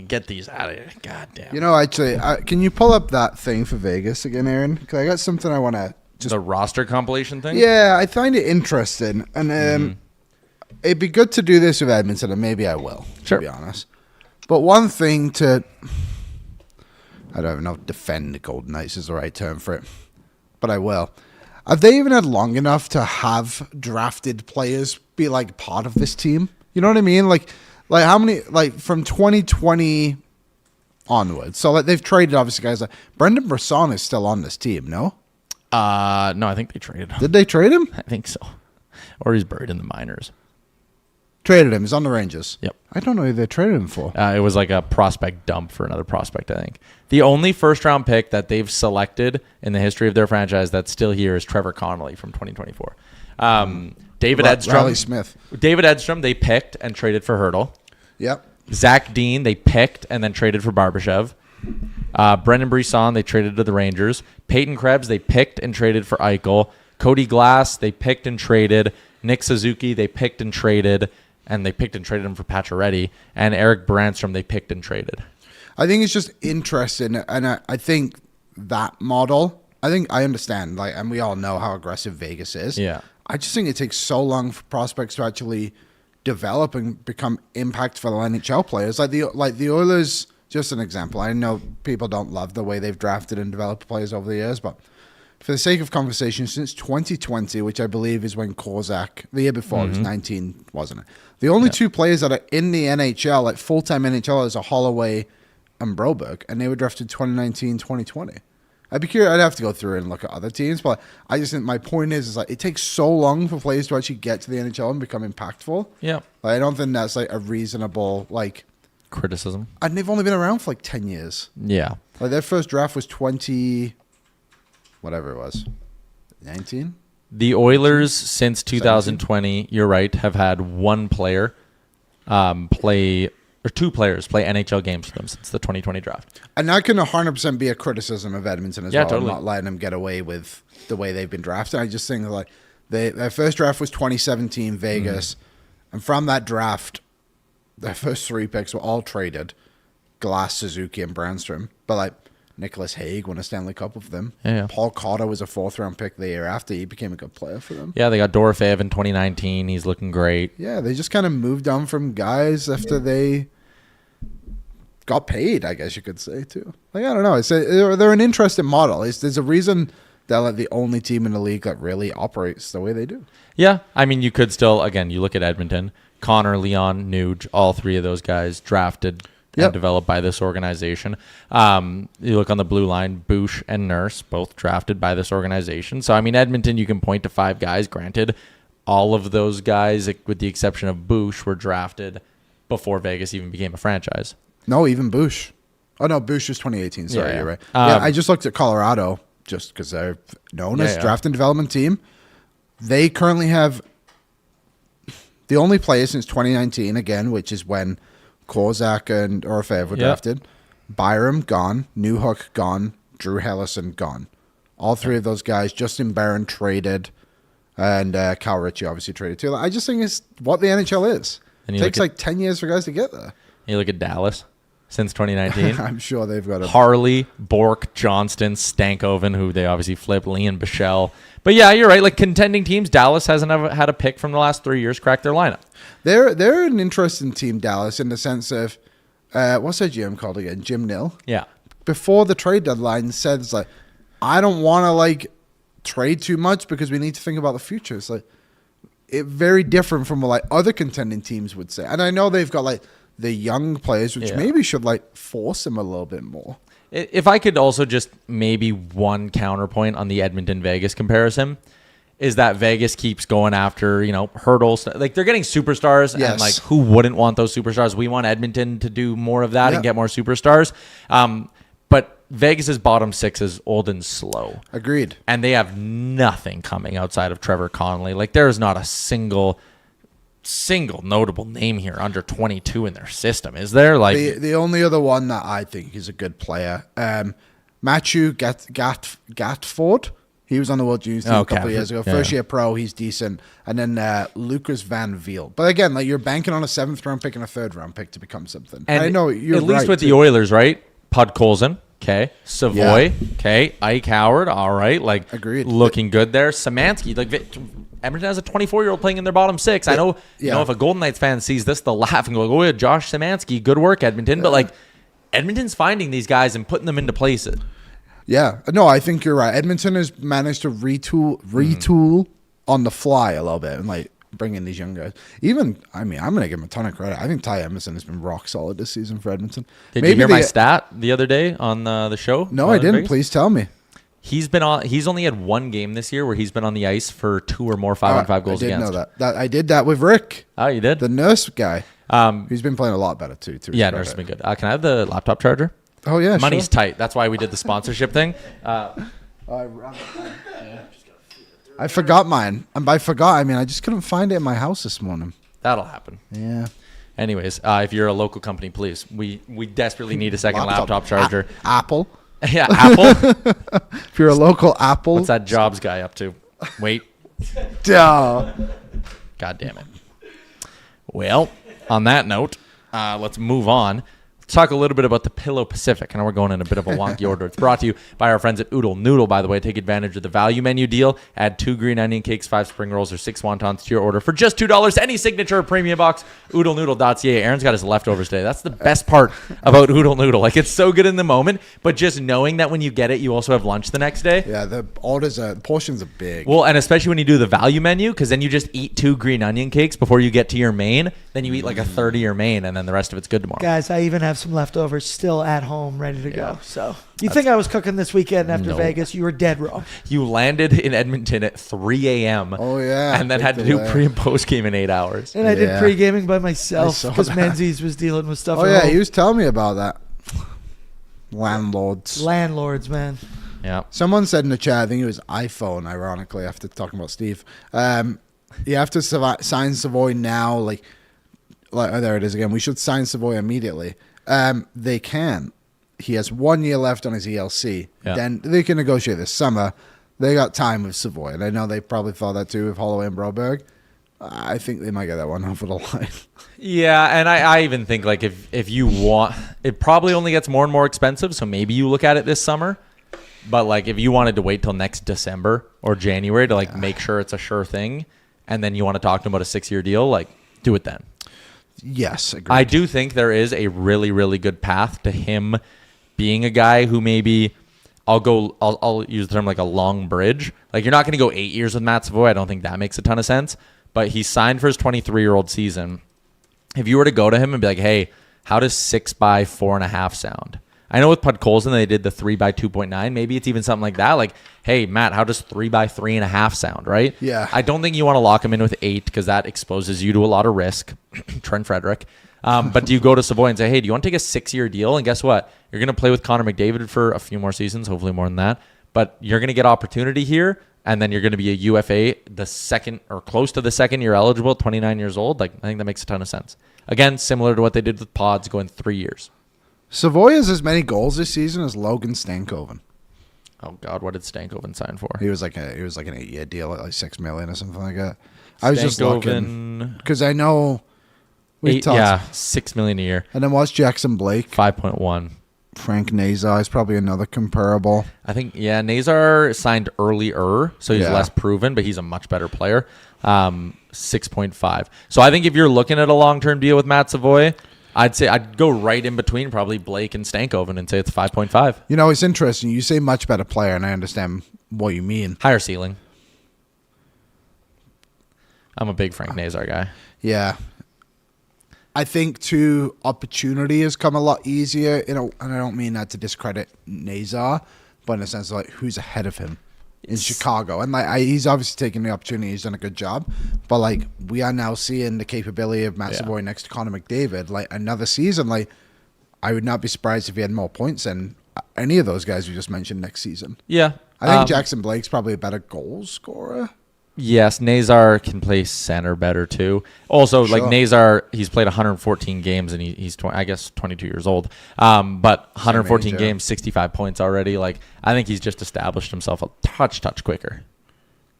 Get these out of here. God damn. Actually, can you pull up that thing for Vegas again, Aaron? Because I got something I want to just... The roster compilation thing? Yeah, I find it interesting. And it'd be good to do this with Edmonton, and maybe I will, to be honest. But one thing I don't know if defend the Golden Knights is the right term for it, but I will. have they even had long enough to have drafted players be like part of this team? You know what I mean? Like how many, like from 2020 onwards. So like they've traded obviously guys like Brendan Brisson is still on this team, no? No, I think they traded him. Did they trade him? I think so. Or he's buried in the minors. Traded him. He's on the Rangers. Yep. I don't know who they traded him for. It was like a prospect dump for another prospect, I think. The only first-round pick that they've selected in the history of their franchise that's still here is Trevor Connolly from 2024. David Edstrom. Riley Smith. David Edstrom, they picked and traded for Hurdle. Yep. Zach Dean, they picked and then traded for Barbashev. Brendan Brisson, they traded to the Rangers. Peyton Krebs, they picked and traded for Eichel. Cody Glass, they picked and traded. Nick Suzuki, they picked and traded. And they picked and traded him for Pacioretty. And Eric Brandstrom, they picked and traded. I think it's just interesting. And I think that model, I understand. Like, and we all know how aggressive Vegas is. Yeah. I just think it takes so long for prospects to actually develop and become impactful NHL players. Like the Oilers, just an example. I know people don't love the way they've drafted and developed players over the years, but for the sake of conversation, since 2020, which I believe is when Kozak, the year before, it was 19, wasn't it? The only two players that are in the NHL, like full-time NHLers, are Holloway and Broberg, and they were drafted 2019, 2020. I'd be curious. I'd have to go through and look at other teams, but I just think my point is like it takes so long for players to actually get to the NHL and become impactful. Yeah. Like, I don't think that's like a reasonable criticism. And they've only been around for like 10 years. Yeah. Like their first draft was 20, whatever it was, 19. The Oilers since 2020, you're right, have had one player two players play NHL games for them since the 2020 draft. And that can 100% be a criticism of Edmonton as well. Totally. Not letting them get away with the way they've been drafted. I just think like their first draft was 2017 Vegas. And from that draft, their first three picks were all traded. Glass, Suzuki, and Brandstrom. But like Nicholas Hague won a Stanley Cup with them. Yeah. Paul Cotter was a fourth-round pick the year after. He became a good player for them. Yeah, they got Dorofeyev in 2019. He's looking great. Yeah, they just kind of moved on from guys after they got paid, I guess you could say, too. Like, I don't know. They're an interesting model. There's a reason they're like the only team in the league that really operates the way they do. Yeah, I mean, you could still, again, you look at Edmonton, Connor, Leon, Nuge, all three of those guys drafted and developed by this organization. You look on the blue line, Bouch and Nurse, both drafted by this organization. So, I mean, Edmonton, you can point to five guys. Granted, all of those guys, with the exception of Bouch, were drafted before Vegas even became a franchise. No, even Bouch. Oh, no, Bouch was 2018. Sorry, Yeah. you're right. I just looked at Colorado just because they're known as draft and development team. They currently have the only player since 2019, again, which is when Kozak and Orfev were drafted. Byram, gone. Newhook, gone. Drew Hellison, gone. All three of those guys. Justin Barron traded. And Cal Ritchie obviously traded too. I just think it's what the NHL is. It takes like 10 years for guys to get there. You look at Dallas since 2019. I'm sure they've got Harley, Bork, Johnston, Stankoven, who they obviously flipped, Leon Bichelle. But yeah, you're right. Like contending teams, Dallas hasn't ever had a pick from the last 3 years crack their lineup. They're an interesting team, Dallas, in the sense of what's their GM called again? Jim Nill. Yeah. Before the trade deadline, said it's like, I don't want to like trade too much because we need to think about the future. It's like very different from what like other contending teams would say. And I know they've got like the young players, which maybe should like force them a little bit more. If I could also just maybe one counterpoint on the Edmonton-Vegas comparison is that Vegas keeps going after, hurdles. Like they're getting superstars and like who wouldn't want those superstars? We want Edmonton to do more of that and get more superstars. But Vegas's bottom six is old and slow. Agreed. And they have nothing coming outside of Trevor Connolly. Like there is not a single notable name here under 22 in their system, is there? Like the only other one that I think is a good player, Matthew Gatford. He was on the World Juniors team a couple of years ago. First year pro, he's decent. And then Lucas Van Veel. But again, like you're banking on a 7th round pick and a 3rd round pick to become something. And I know you're at least with the Oilers, right? Podkolzin, okay. Savoie, okay. Ike Howard, all right. Like agreed. Looking good there. Szymanski, like Edmonton has a 24-year-old playing in their bottom six. I know, if a Golden Knights fan sees this, they'll laugh and go, "Oh yeah, Josh Szymanski, good work, Edmonton." But like, Edmonton's finding these guys and putting them into places. Yeah. No, I think you're right. Edmonton has managed to retool on the fly a little bit and like bring in these young guys. I'm going to give him a ton of credit. I think Ty Emerson has been rock solid this season for Edmonton. Did you hear my stat the other day on the show? No, I didn't. Please tell me. He's only had one game this year where he's been on the ice for 2 or more 5-on-5 goals against. I did know that. I did that with Rick. Oh, you did? The nurse guy. He's been playing a lot better too. Yeah, nurse has been good. Can I have the laptop charger? Oh yeah, money's tight. That's why we did the sponsorship thing. I forgot mine. And by forgot, I mean I just couldn't find it in my house this morning. That'll happen. Yeah. Anyways, if you're a local company, please, we desperately need a second laptop charger. Apple. Yeah, Apple. If you're a local Apple. What's that Jobs guy up to? Wait. Duh. God damn it. Well, on that note, let's move on. Let's talk a little bit about the Pillow Pacific. I know we're going in a bit of a wonky order. It's brought to you by our friends at Oodle Noodle, by the way. Take advantage of the value menu deal. Add 2 green onion cakes, 5 spring rolls, or 6 wontons to your order for just $2. Any signature or premium box. OodleNoodle.ca. Aaron's got his leftovers today. That's the best part about Oodle Noodle. Like, it's so good in the moment, but just knowing that when you get it, you also have lunch the next day. Yeah, the portions are big. Well, and especially when you do the value menu, because then you just eat 2 green onion cakes before you get to your main. Then you eat like a third of your main, and then the rest of it's good tomorrow. Guys, I even have some leftovers still at home ready to go. So you think I was cooking this weekend after Vegas? You were dead wrong. You landed in Edmonton at 3 a.m. Oh, yeah. And then had to do pre and post game in 8 hours. And I did pre-gaming by myself because Menzies was dealing with stuff. Oh, yeah. He was telling me about that. Landlords, man. Yeah. Someone said in the chat, I think it was iPhone, ironically, after talking about Steve. You have to sign Savoie now. Like, oh, there it is again. We should sign Savoie immediately. They can. He has 1 year left on his ELC. Yeah. Then they can negotiate this summer. They got time with Savoie. And I know they probably thought that too with Holloway and Broberg. I think they might get that one over the line. Yeah, and I even think like if you want, it probably only gets more and more expensive. So maybe you look at it this summer. But like if you wanted to wait till next December or January to like make sure it's a sure thing, and then you want to talk to him about a 6-year deal, like do it then. Yes, agreed. I do think there is a really, really good path to him being a guy who maybe I'll use the term like a long bridge. Like you're not going to go 8 years with Matt Savoie. I don't think that makes a ton of sense. But he signed for his 23-year-old season. If you were to go to him and be like, hey, how does 6x4.5 sound? I know with Podkolzin they did the 3x2.9. Maybe it's even something like that. Like, hey, Matt, how does 3x3.5 sound, right? Yeah. I don't think you want to lock him in with 8 because that exposes you to a lot of risk. Trent Frederic. But do you go to Savoie and say, hey, do you want to take a 6-year deal? And guess what? You're going to play with Connor McDavid for a few more seasons, hopefully more than that. But you're going to get opportunity here, and then you're going to be a UFA the second or close to the second year eligible, 29 years old. Like, I think that makes a ton of sense. Again, similar to what they did with Pods going 3 years. Savoie has as many goals this season as Logan Stankoven. Oh God, what did Stankoven sign for? He was like an 8-year deal at like $6 million or something like that. I was just looking because I know $6 million a year. And then what's Jackson Blake? 5.1. Frank Nazar is probably another comparable. I think Nazar signed earlier, so he's less proven, but he's a much better player. 6.5. So I think if you're looking at a long-term deal with Matt Savoie, I'd say I'd go right in between probably Blake and Stankoven and say it's 5.5. You know, it's interesting. You say much better player, and I understand what you mean. Higher ceiling. I'm a big Frank Nazar guy. Yeah. I think, too, opportunity has come a lot easier, and I don't mean that to discredit Nazar, but in a sense of like who's ahead of him in Chicago. And like he's obviously taken the opportunity. He's done a good job. But like we are now seeing the capability of Matt Savoie next to Connor McDavid. Like another season, like I would not be surprised if he had more points than any of those guys we just mentioned next season. Yeah. I think Jackson Blake's probably a better goal scorer. Yes, Nazar can play center better too. Also, like Nazar, he's played 114 games and he's 22 years old. But 114 games, 65 points already. Like I think he's just established himself a touch quicker.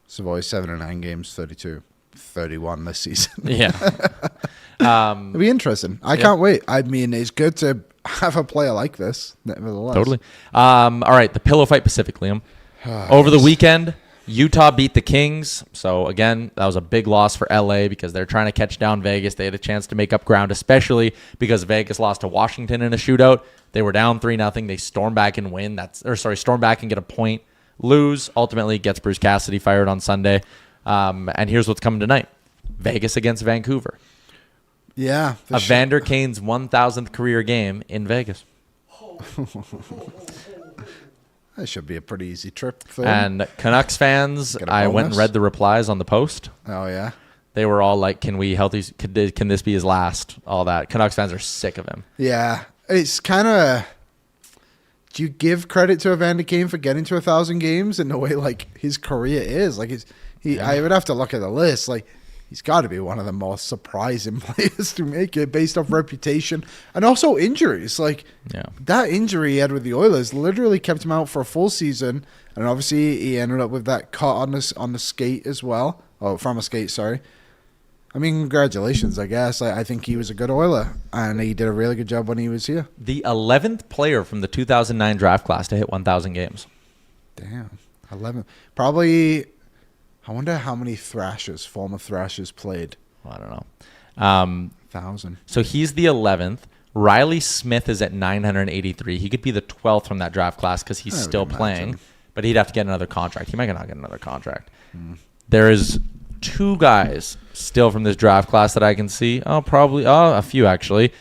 Savoie 7 or 9 games, 32, 31 this season. Yeah, it'll be interesting. I can't wait. I mean, it's good to have a player like this. Nevertheless, totally. All right, the Pillow Fight Pacific, Liam. Over the weekend. Utah beat the Kings. So, again, that was a big loss for LA because they're trying to catch down Vegas. They had a chance to make up ground, especially because Vegas lost to Washington in a shootout. They were down 3-0. They storm back and win. Storm back and get a point. Lose. Ultimately gets Bruce Cassidy fired on Sunday. And here's what's coming tonight. Vegas against Vancouver. Yeah. Evander Kane's 1,000th career game in Vegas. That should be a pretty easy trip for him. And Canucks fans, I went and read the replies on the post. Oh, yeah? They were all like, can this be his last? All that. Canucks fans are sick of him. Yeah. It's kind of... Do you give credit to Evander Kane for getting to 1,000 games in the way like his career is? Like I would have to look at the list. Like he's got to be one of the most surprising players to make it based off reputation and also injuries. Like that injury he had with the Oilers literally kept him out for a full season, and obviously he ended up with that cut on the skate as well. Oh, from a skate, sorry. I mean, congratulations, I guess. I think he was a good Oiler, and he did a really good job when he was here. The 11th player from the 2009 draft class to hit 1,000 games. Damn, 11. Probably, I wonder how many former Thrashers played. Well, I don't know. 1,000. So he's the 11th. Riley Smith is at 983. He could be the 12th from that draft class because he's still playing, but he'd have to get another contract. He might not get another contract. There is 2 guys still from this draft class that I can see. A few actually.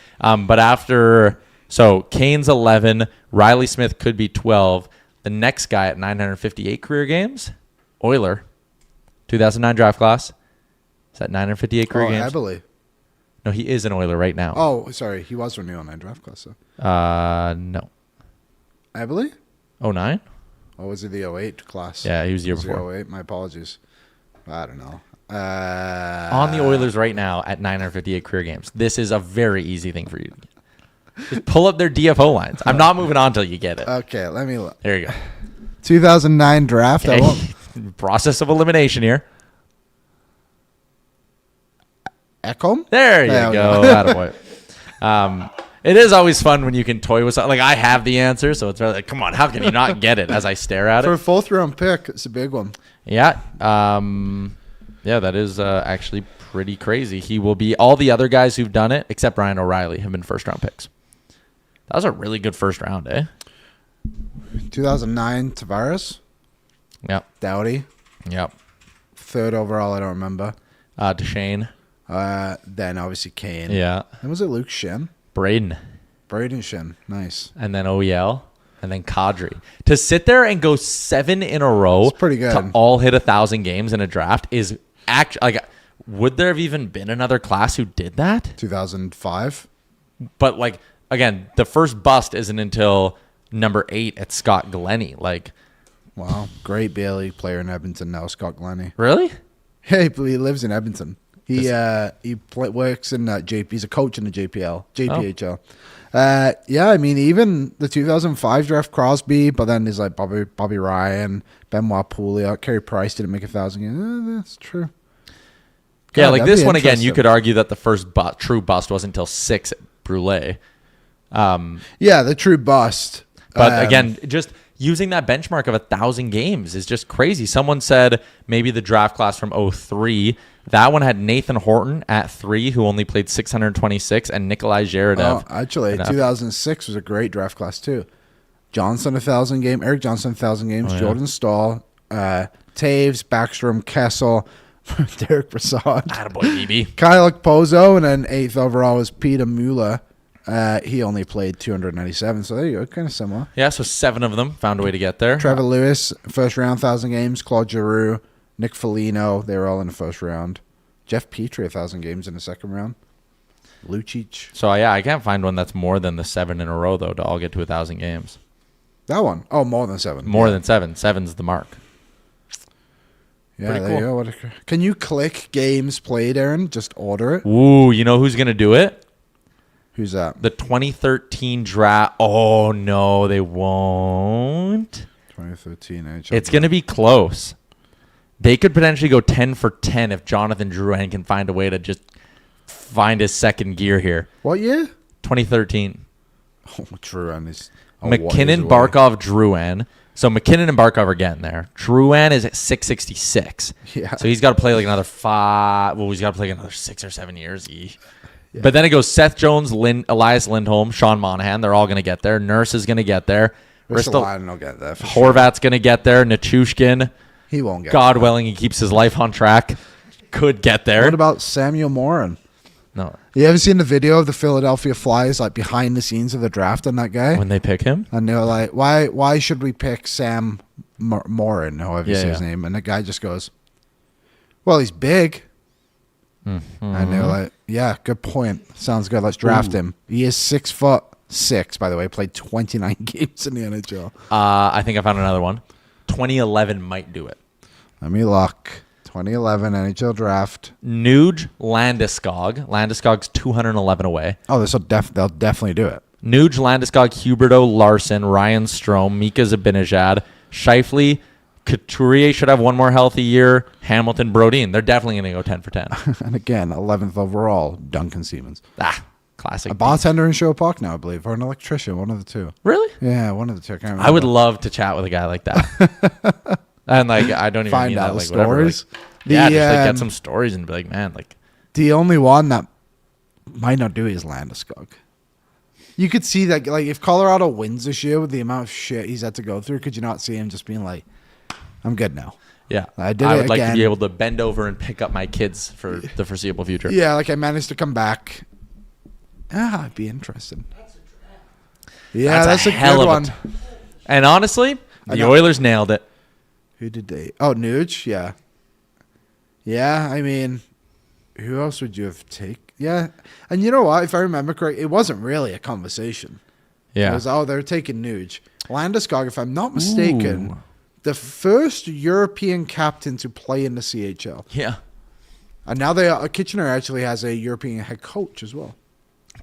So Kane's 11, Riley Smith could be 12. The next guy at 958 career games, Oiler, 2009 draft class. Is that 958 career games? Eberle. No, he is an Oiler right now. Oh, sorry. He was from the 09 draft class, though. No. Eberle? 09? Or was it the 08 class? Yeah, he was the year before. 08. My apologies. I don't know. On the Oilers right now at 958 career games. This is a very easy thing for you to get. Just pull up their DFO lines. I'm not moving on until you get it. Okay, let me look. There you go. 2009 draft. Okay. Process of elimination here. Ekholm? There you go. Attaboy. It is always fun when you can toy with something. Like, I have the answer, so it's really like, come on, how can you not get it as I stare at it? For a 4th round pick, it's a big one. Yeah. Yeah, that is actually pretty crazy. He will be, all the other guys who've done it, except Ryan O'Reilly, have been first-round picks. That was a really good first round, eh? 2009, Tavares. Yep. Doughty. Yep. 3rd overall, I don't remember. Duchesne. Then obviously Kane. Yeah. And was it Luke Shen? Braden Shen. Nice. And then OEL. And then Kadri. To sit there and go 7 in a row, it's pretty good. To all hit 1,000 games in a draft is actually like. Would there have even been another class who did that? 2005. But like again, the first bust isn't until number 8 at Scott Glennie. Like, wow, great Bailey player in Edmonton now, Scott Glennie. Really? Hey, he lives in Edmonton. He works in JP. He's a coach in the JPHL. Yeah, I mean, even the 2005 draft, Crosby, but then there's like Bobby Ryan, Benoit Pouliot, Carey Price didn't make 1,000 games. That's true. Yeah, like this one again, you could argue that the first true bust wasn't until 6 at Brûlé. Yeah, the true bust. But again, just using that benchmark of 1,000 games is just crazy. Someone said maybe the draft class from 2003. That one had Nathan Horton at 3, who only played 626, and Nikolai Zheredev. Oh, actually, 2006 was a great draft class too. Johnson 1,000 games, Eric Johnson 1,000 games, Jordan Stahl, Taves, Backstrom, Kessel, Derek Brassard, Attaboy, BB. Kyle Okposo, and then 8th overall was Peter Mueller. He only played 297, so there you go, kind of similar. Yeah, so 7 of them found a way to get there. Trevor Lewis, first round, 1,000 games. Claude Giroux, Nick Foligno, they were all in the first round. Jeff Petrie, 1,000 games in the second round. Lucic. So yeah, I can't find one that's more than the 7 in a row though to all get to 1,000 games. That one? Oh, more than 7. More than 7. 7's the mark. Yeah, pretty there cool. you go. Can you click games played, Aaron? Just order it. Ooh, you know who's gonna do it? Who's that? The 2013 draft. Oh no, they won't. 2013 NHL. It's gonna be close. They could potentially go 10 for 10 if Jonathan Drouin can find a way to just find his second gear here. What year? 2013. Oh, Drouin is McKinnon, Barkov, Drouin, So McKinnon and Barkov are getting there. Drouin is at 666. Yeah. So he's got to play like another 5. Well, he's got to play another 6 or 7 years. Yeah. But then it goes Seth Jones, Elias Lindholm, Sean Monahan. They're all going to get there. Nurse is going to get there. Ristolainen will get there. Horvat's going to get there. Nichushkin. He won't get God there. willing, he keeps his life on track. Could get there. What about Samuel Morin? No. You ever seen the video of the Philadelphia Flyers, like behind the scenes of the draft on that guy? When they pick him? And they were like, why should we pick Sam Morin, however you say his name? And the guy just goes, well, he's big. Mm-hmm. And they were like, yeah, good point. Sounds good. Let's draft him. He is 6'6", by the way. Played 29 games in the NHL. I think I found another one. 2011 might do it. Let me look. 2011 NHL draft. Nuge, Landeskog. Landeskog's 211 away. Oh, they'll definitely do it. Nuge, Landeskog, Huberto, Larson, Ryan Strome, Mika Zibanejad, Scheifele, Couturier should have one more healthy year. Hamilton, Brodin. They're definitely going to go 10 for 10. And again, 11th overall, Duncan Siemens. Classic. A bartender in Show Park now, I believe, or an electrician, one of the two. Really? Yeah, one of the two. I can't remember. I would love to chat with a guy like that. And like, I don't even find mean out that, the like, whatever. stories. Like, just like get some stories and be like, man, like. The only one that might not do it is Landeskog. You could see that, like, if Colorado wins this year with the amount of shit he's had to go through, could you not see him just being like, I'm good now? Yeah. I would like to be able to bend over and pick up my kids for the foreseeable future. Yeah, like I managed to come back. I'd be interested. Yeah, that's a good one. And honestly, the Oilers nailed it. Who did they? Oh, Nuge? Yeah. Yeah, I mean, who else would you have taken? Yeah. And you know what? If I remember correctly, it wasn't really a conversation. Yeah. It was, they're taking Nuge. Landeskog, if I'm not mistaken, the first European captain to play in the CHL. Yeah. And now Kitchener actually has a European head coach as well.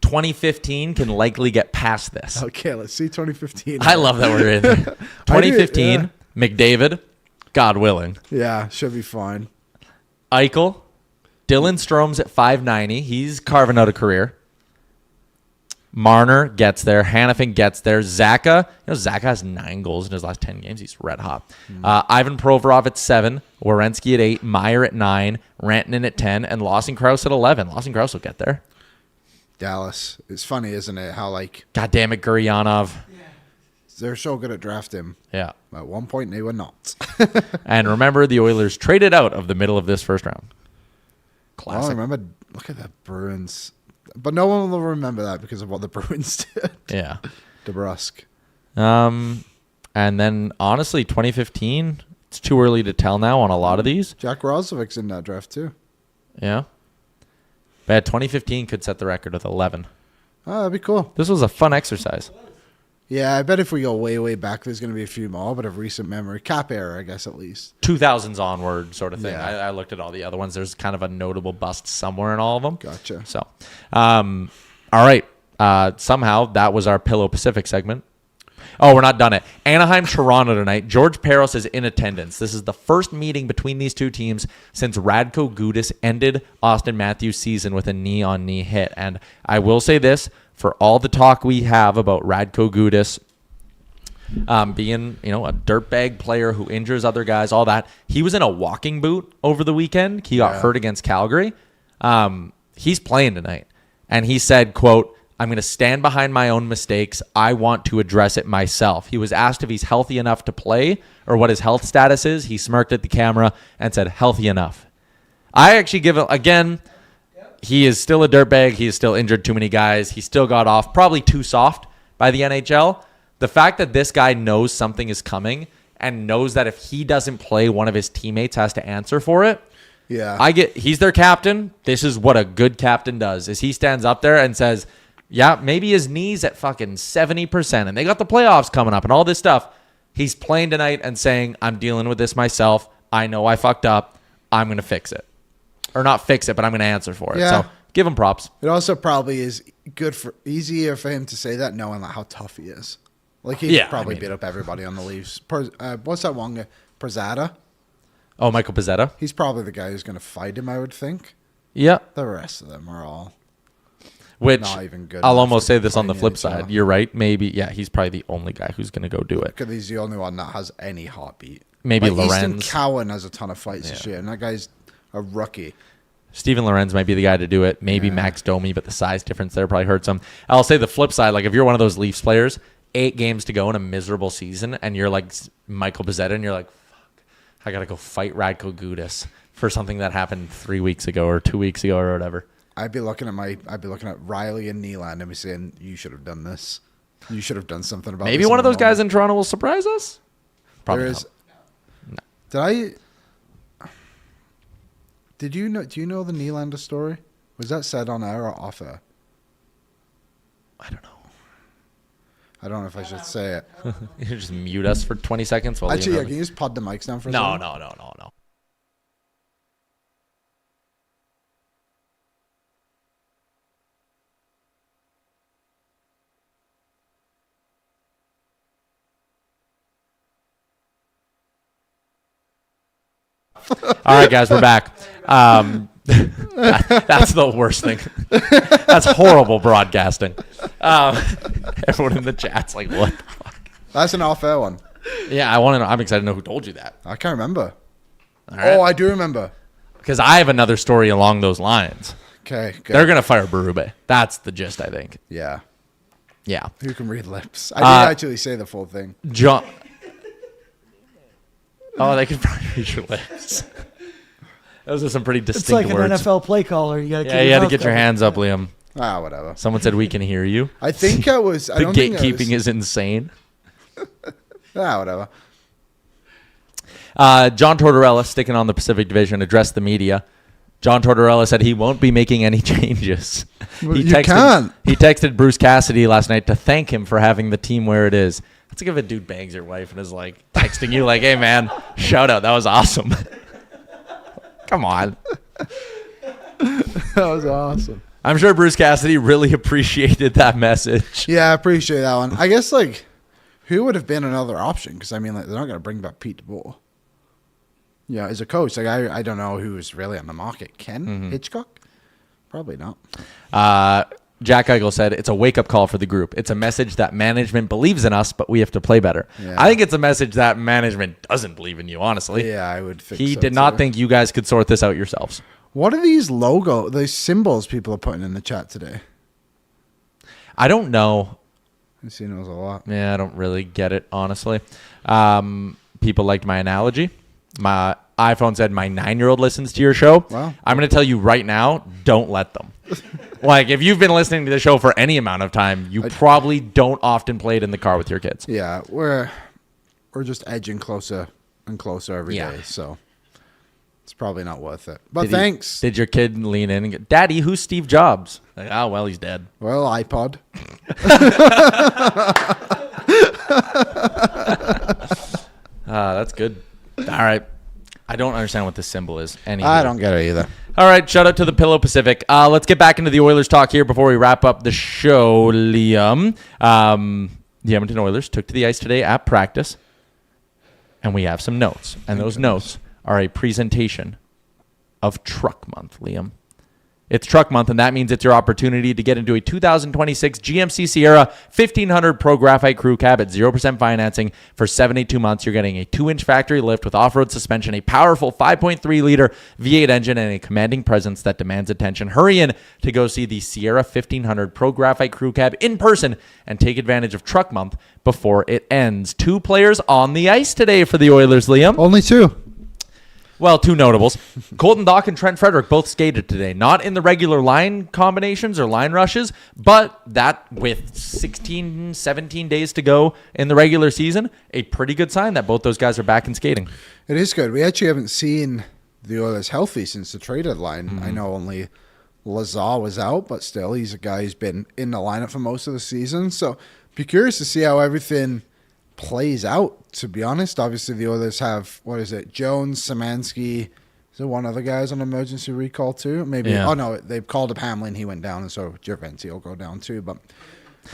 2015 can likely get past this. Okay, let's see 2015. I love that we're in there. 2015, McDavid, God willing. Yeah, should be fine. Eichel, Dylan Strome's at 590. He's carving out a career. Marner gets there. Hannafin gets there. Zaka, Zaka has 9 goals in his last 10 games. He's red hot. Ivan Provorov at 7. Werenski at 8. Meyer at 9. Rantanen at 10. And Lawson Krause at 11. Lawson Krause will get there. Dallas. It's funny, isn't it? How, like... God damn it, Guryanov. They're so good at drafting. Yeah. At one point, they were not. And remember, the Oilers traded out of the middle of this first round. Classic. Oh, remember... Look at that Bruins... But no one will remember that because of what the Bruins did. Yeah. DeBrusque. And then, honestly, 2015, it's too early to tell now on a lot of these. Jack Roslovic's in that draft, too. Yeah. But 2015 could set the record with 11. Oh, that'd be cool. This was a fun exercise. Yeah, I bet if we go way, way back, there's going to be a few more, but of recent memory. Cap era, I guess, at least. 2000s onward sort of thing. Yeah. I looked at all the other ones. There's kind of a notable bust somewhere in all of them. Gotcha. So, all right. Somehow, that was our Pillow Pacific segment. Oh, we're not done it. Anaheim, Toronto tonight. George Peros is in attendance. This is the first meeting between these two teams since Radko Gudas ended Austin Matthews' season with a knee-on-knee hit. And I will say this, for all the talk we have about Radko Gudas being, a dirtbag player who injures other guys, all that, he was in a walking boot over the weekend. He got hurt against Calgary. He's playing tonight. And he said, quote, I'm going to stand behind my own mistakes. I want to address it myself. He was asked if he's healthy enough to play or what his health status is. He smirked at the camera and said, healthy enough. I actually give it, again, he is still a dirtbag. He is still injured too many guys. He still got off probably too soft by the NHL. The fact that this guy knows something is coming and knows that if he doesn't play, one of his teammates has to answer for it. Yeah. He's their captain. This is what a good captain does, is he stands up there and says, yeah, maybe his knee's at fucking 70% and they got the playoffs coming up and all this stuff. He's playing tonight and saying, I'm dealing with this myself. I know I fucked up. I'm going to fix it. Or not fix it, but I'm going to answer for it. Yeah. So give him props. It also probably is easier for him to say that knowing how tough he is. Like, he probably beat up everybody on the Leafs. What's that one guy? Pizzetta? Oh, Michael Pizzetta? He's probably the guy who's going to fight him, I would think. Yeah. The rest of them are all... Which not even good. I'll enough almost to say this play on the in flip NHL. side. You're right. Maybe, yeah, he's probably the only guy who's going to go do it. Because he's the only one that has any heartbeat. Maybe like Easton Lorenz. Cowan has a ton of fights this year, and that guy's a rookie. Steven Lorenz might be the guy to do it. Maybe Max Domi, but the size difference there probably hurts him. I'll say the flip side, like if you're one of those Leafs players, 8 games to go in a miserable season, and you're like Michael Pezzetta, and you're like, fuck, I got to go fight Radko Gudas for something that happened 3 weeks ago or 2 weeks ago or whatever. I'd be looking at Riley and Nylander and be saying, you should have done this. You should have done something about Maybe this one of in the those guys moment." in Toronto will surprise us. Probably There is. not. Did you know? Do you know the Nylander story? Was that said on air or off air? I don't know. I don't know if I should say it. You just mute us for 20 seconds while Actually, Leon- can you just pod the mics down for a No. second? No. All right, guys, we're back. That's the worst thing. That's horrible broadcasting. Everyone in the chat's like, what the fuck? That's an off-air one. Yeah, I want to know. I'm excited to know who told you that. I can't remember. All right. Oh, I do remember. Because I have another story along those lines. Okay, good. They're going to fire Berube. That's the gist, I think. Yeah. Yeah. Who can read lips? I did actually say the full thing. John. Oh, they can probably read your lips. Those are some pretty It's distinct like words. an NFL play caller. You got to Yeah, you had to get your hands up, Liam. Ah, whatever. Someone said we can hear you. I think I was. I The don't think I gatekeeping was, is insane. whatever. John Tortorella, sticking on the Pacific Division, addressed the media. John Tortorella said he won't be making any changes. Well, you can't. He texted Bruce Cassidy last night to thank him for having the team where it is. That's like if a dude bangs your wife and is like texting you like, hey, man, shout out. That was awesome. Come on. That was awesome. I'm sure Bruce Cassidy really appreciated that message. Yeah, I appreciate that one. I guess, like, who would have been another option? Because, I mean, like, they're not going to bring back Pete DeBoer. Yeah, as a coach, like, I don't know who's really on the market. Ken Hitchcock? Probably not. Jack Eichel said, it's a wake-up call for the group. It's a message that management believes in us, but we have to play better. Yeah. I think it's a message that management doesn't believe in you, honestly. Yeah, I would think He so, did not too. think you guys could sort this out yourselves. What are these symbols people are putting in the chat today? I don't know. I've seen those a lot. Yeah, I don't really get it, honestly. People liked my analogy. My iPhone said my 9-year-old listens to your show. Wow. I'm going to tell you right now, don't let them. Like, if you've been listening to the show for any amount of time, you probably don't often play it in the car with your kids. Yeah, we're just edging closer and closer every day, so it's probably not worth it. But thanks. Did your kid lean in and go, Daddy, who's Steve Jobs? Like, oh, well, he's dead. Well, iPod. That's good. All right. I don't understand what this symbol is. I don't get it either. All right, shout out to the Pillow Pacific. Let's get back into the Oilers talk here before we wrap up the show, Liam. The Edmonton Oilers took to the ice today at practice, and we have some notes. And those notes are a presentation of Truck Month, Liam. It's Truck Month, and that means it's your opportunity to get into a 2026 GMC Sierra 1500 Pro Graphite Crew Cab at 0% financing for 72 months. You're getting a 2-inch factory lift with off-road suspension, a powerful 5.3-liter V8 engine, and a commanding presence that demands attention. Hurry in to go see the Sierra 1500 Pro Graphite Crew Cab in person and take advantage of Truck Month before it ends. 2 players on the ice today for the Oilers, Liam. Only 2. Well, 2 notables. Colton Dach and Trent Frederic both skated today. Not in the regular line combinations or line rushes, but that with 16, 17 days to go in the regular season, a pretty good sign that both those guys are back in skating. It is good. We actually haven't seen the Oilers healthy since the trade deadline. I know only Lazar was out, but still, he's a guy who's been in the lineup for most of the season. So, be curious to see how everything plays out, to be honest. Obviously, the Oilers have, Jones, Szymanski. Is there one other guy's on emergency recall too? Maybe. Yeah. Oh, no, they've called up Hamlin. He went down, and so Gerventi will go down too. But,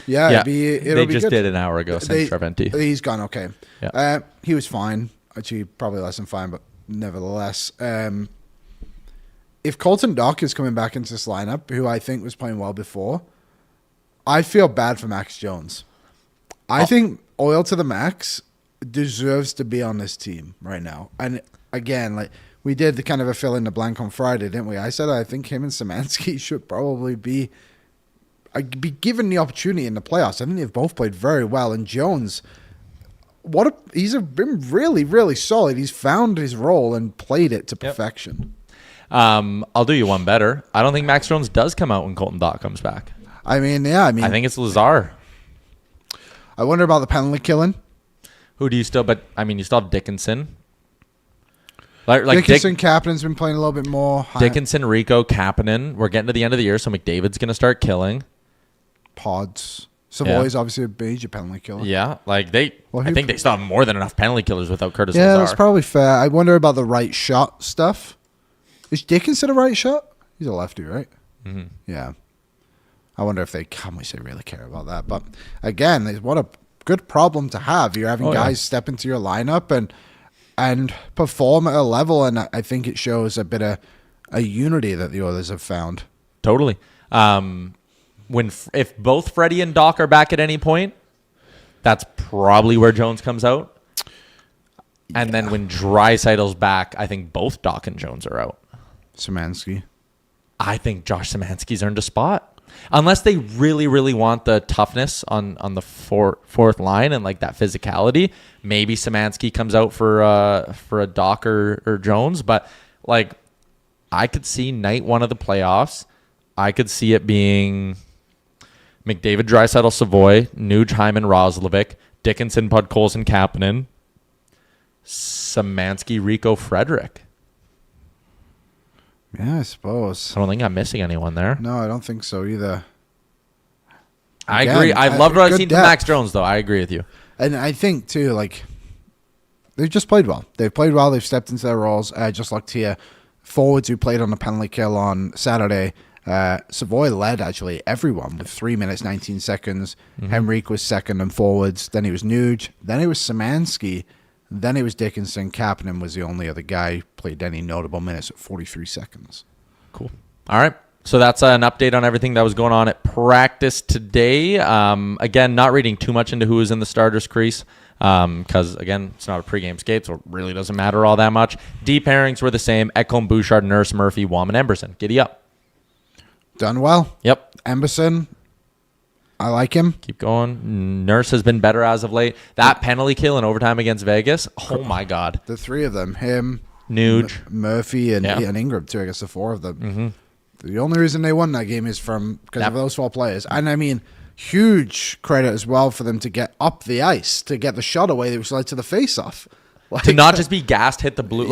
it'll be they just good. did an hour ago since Treventi. He's gone okay. Yeah. He was fine. Actually, probably less than fine, but nevertheless. If Colton Dach is coming back into this lineup, who I think was playing well before, I feel bad for Max Jones. I think Oil to the Max deserves to be on this team right now. And again, like we did the kind of a fill in the blank on Friday, didn't we? I said I think him and Szymanski should probably be given the opportunity in the playoffs. I think they've both played very well. And Jones, he's been really, really solid. He's found his role and played it to perfection. I'll do you one better. I don't think Max Jones does come out when Colton Dach comes back. I mean, I think it's Lazar. I wonder about the penalty killing. Who do you still? But I mean, you still have Dickinson. Dickinson, Kapanen's been playing a little bit more. Dickinson, Rico, Kapanen. We're getting to the end of the year, so McDavid's going to start killing. Pods. Savoie's obviously a major penalty killer. Yeah, I think they still have more than enough penalty killers without Curtis Lazar. Yeah, that's probably fair. I wonder about the right shot stuff. Is Dickinson a right shot? He's a lefty, right? Mm-hmm. Yeah. I wonder if they really care about that. But again, what a good problem to have. You're having guys step into your lineup and perform at a level, and I think it shows a bit of a unity that the Oilers have found. Totally. If both Freddie and Dach are back at any point, that's probably where Jones comes out. And then when Draisaitl's back, I think both Dach and Jones are out. Szymanski. I think Josh Szymanski's earned a spot. Unless they really, really want the toughness on the fourth line and like that physicality, maybe Szymanski comes out for a Dach or Jones. But like, I could see night one of the playoffs, I could see it being McDavid, Draisaitl, Savoie, Nuge, Hyman, Roslovic, Dickinson, Podkolzin, Kapanen, Szymanski, Rico, Frederic. Yeah, I suppose. I don't think I'm missing anyone there. No, I don't think so either. I agree. I loved what I've seen from Max Jones, though. I agree with you. And I think, too, they've just played well. They've played well. They've stepped into their roles. I just looked here. Forwards who played on the penalty kill on Saturday. Savoie led, actually, everyone with 3 minutes, 19 seconds. Mm-hmm. Henrique was second in forwards. Then he was Nuge. Then it was Szymanski. Then it was Dickinson. Kapanen was the only other guy who played any notable minutes at 43 seconds. Cool. All right. So that's an update on everything that was going on at practice today. Again, not reading too much into who was in the starters crease because, again, it's not a pregame skate, so it really doesn't matter all that much. Deep pairings were the same. Ekholm, Bouchard, Nurse, Murphy, Wallman, Emberson. Giddy up. Done well. Yep. Emberson, I like him. Keep going. Nurse has been better as of late. That penalty kill in overtime against Vegas, oh my God. The three of them, him, Nuge, Murphy, and Ingram, too. I guess the four of them. Mm-hmm. The only reason they won that game is because of those four players. And I mean, huge credit as well for them to get up the ice, to get the shot away, which led to the face-off. To not just be gassed, hit the blue.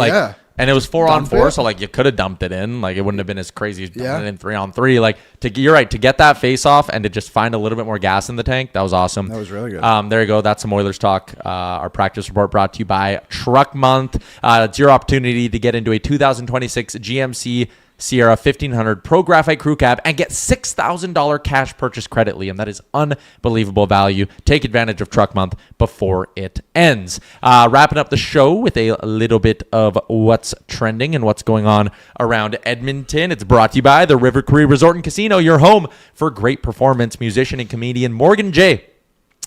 And it was 4-on-4, so you could have dumped it in. It wouldn't have been as crazy as dumping it in 3-on-3. You're right, to get that face-off and to just find a little bit more gas in the tank, that was awesome. That was really good. There you go. That's some Oilers talk. Our practice report brought to you by Truck Month. It's your opportunity to get into a 2026 GMC Sierra 1500 Pro Graphite Crew Cab and get $6,000 cash purchase credit, Liam. That is unbelievable value. Take advantage of Truck Month before it ends. Wrapping up the show with a little bit of what's trending and what's going on around Edmonton. It's brought to you by the River Cree Resort and Casino, your home for great performance. Musician and comedian Morgan J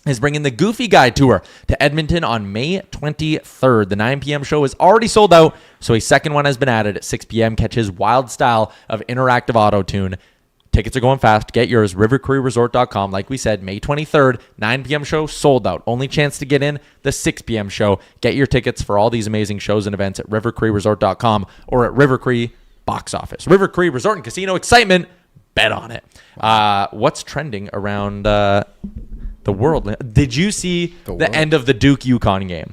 is bringing the Goofy Guy Tour to Edmonton on May 23rd. The 9 p.m. show is already sold out, so a second one has been added at 6 p.m. Catch his wild style of interactive auto-tune. Tickets are going fast. Get yours, rivercreeresort.com. Like we said, May 23rd, 9 p.m. show, sold out. Only chance to get in, the 6 p.m. show. Get your tickets for all these amazing shows and events at rivercreeresort.com or at River Cree box office. River Cree Resort and Casino excitement. Bet on it. What's trending around the world? Did you see the end of the Duke UConn game?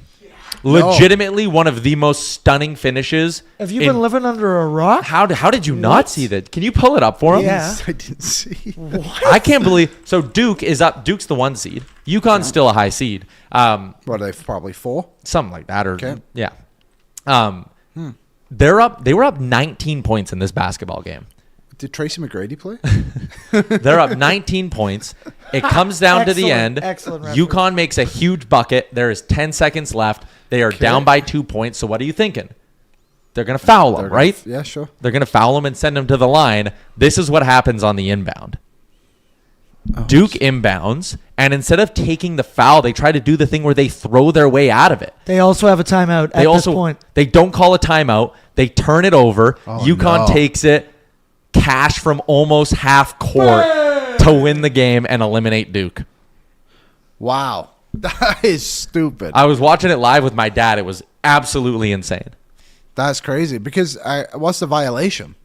Legitimately one of the most stunning finishes. Have you been living under a rock? How did you not see that? Can you pull it up for him? Yeah. I didn't see. What? I can't believe. So Duke is up. Duke's the 1 seed. UConn's still a high seed. What are they, probably 4? Something like that. Yeah. They were up 19 points in this basketball game. Did Tracy McGrady play? They're up 19 points. It comes down to the end. Excellent reference. UConn makes a huge bucket. There is 10 seconds left. They are down by 2 points. So what are you thinking? They're going to foul him, right? Yeah, sure. They're going to foul him and send him to the line. This is what happens on the inbound. Duke inbounds, and instead of taking the foul, they try to do the thing where they throw their way out of it. They also have a timeout at this point. They don't call a timeout. They turn it over. UConn takes it. Cash from almost half court to win the game and eliminate Duke. Wow. That is stupid. I was watching it live with my dad. It was absolutely insane. That's crazy. Because what's the violation?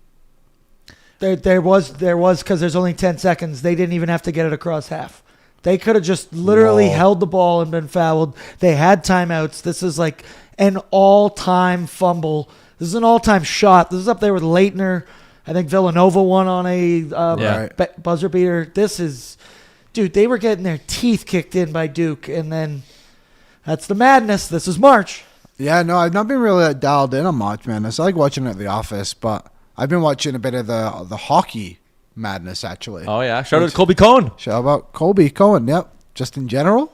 There was because there's only 10 seconds. They didn't even have to get it across half. They could have just literally held the ball and been fouled. They had timeouts. This is like an all-time fumble. This is an all-time shot. This is up there with Leitner. I think Villanova won on a buzzer beater. This is, dude, they were getting their teeth kicked in by Duke, and then that's the madness. This is March. Yeah, no, I've not been really dialed in on March Madness. I like watching it at the office, but I've been watching a bit of the hockey madness, actually. Oh, yeah. Shout out to Colby Cohen. Shout out Colby Cohen, yep. Just in general?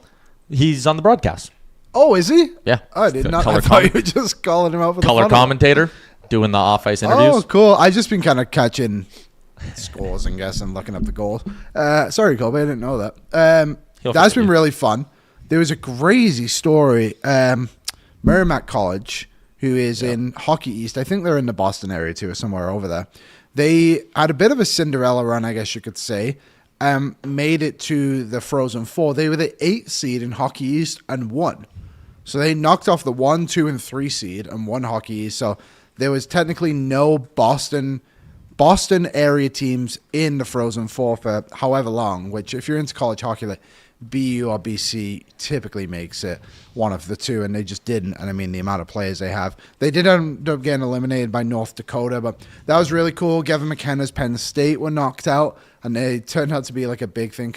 He's on the broadcast. Oh, is he? Yeah. I did not. I thought you were just calling him out for the color commentator, doing the off-ice interviews. Oh, cool. I've just been kind of catching scores, I guess, and looking up the goals. Sorry, Colby, I didn't know that. That's been really fun. There was a crazy story. Merrimack College, who is in Hockey East, I think they're in the Boston area too, or somewhere over there. They had a bit of a Cinderella run, I guess you could say. Made it to the Frozen Four. They were the 8th seed in Hockey East and won. So they knocked off the 1, 2, and 3 seed and won Hockey East. So there was technically no Boston area teams in the Frozen Four for however long, which if you're into college hockey, like BU or BC typically makes it one of the two, and they just didn't. And I mean, the amount of players they have. They did end up getting eliminated by North Dakota, but that was really cool. Gavin McKenna's Penn State were knocked out, and they turned out to be like a big thing.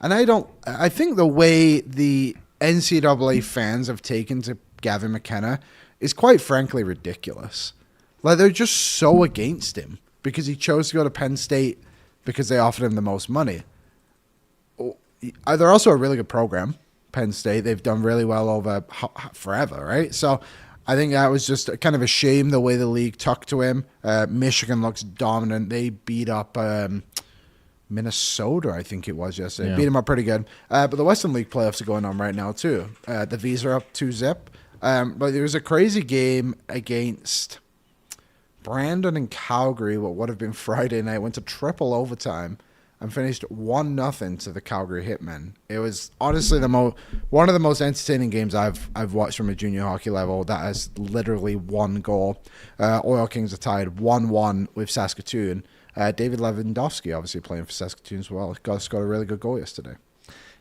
I think the way the NCAA fans have taken to Gavin McKenna is quite frankly ridiculous. Like, they're just so against him because he chose to go to Penn State because they offered him the most money. They're also a really good program, Penn State. They've done really well over forever, right? So I think that was just kind of a shame the way the league took to him. Michigan looks dominant. They beat up Minnesota, I think it was yesterday. Yeah. Beat them up pretty good. But the Western League playoffs are going on right now too. The V's are up 2-0. But there was a crazy game against Brandon and Calgary, what would have been Friday night. Went to triple overtime and finished 1-0 to the Calgary Hitmen. It was honestly one of the most entertaining games I've watched from a junior hockey level. That has literally one goal. Oil Kings are tied 1-1 with Saskatoon. David Lewandowski obviously playing for Saskatoon as well. Gus got a really good goal yesterday.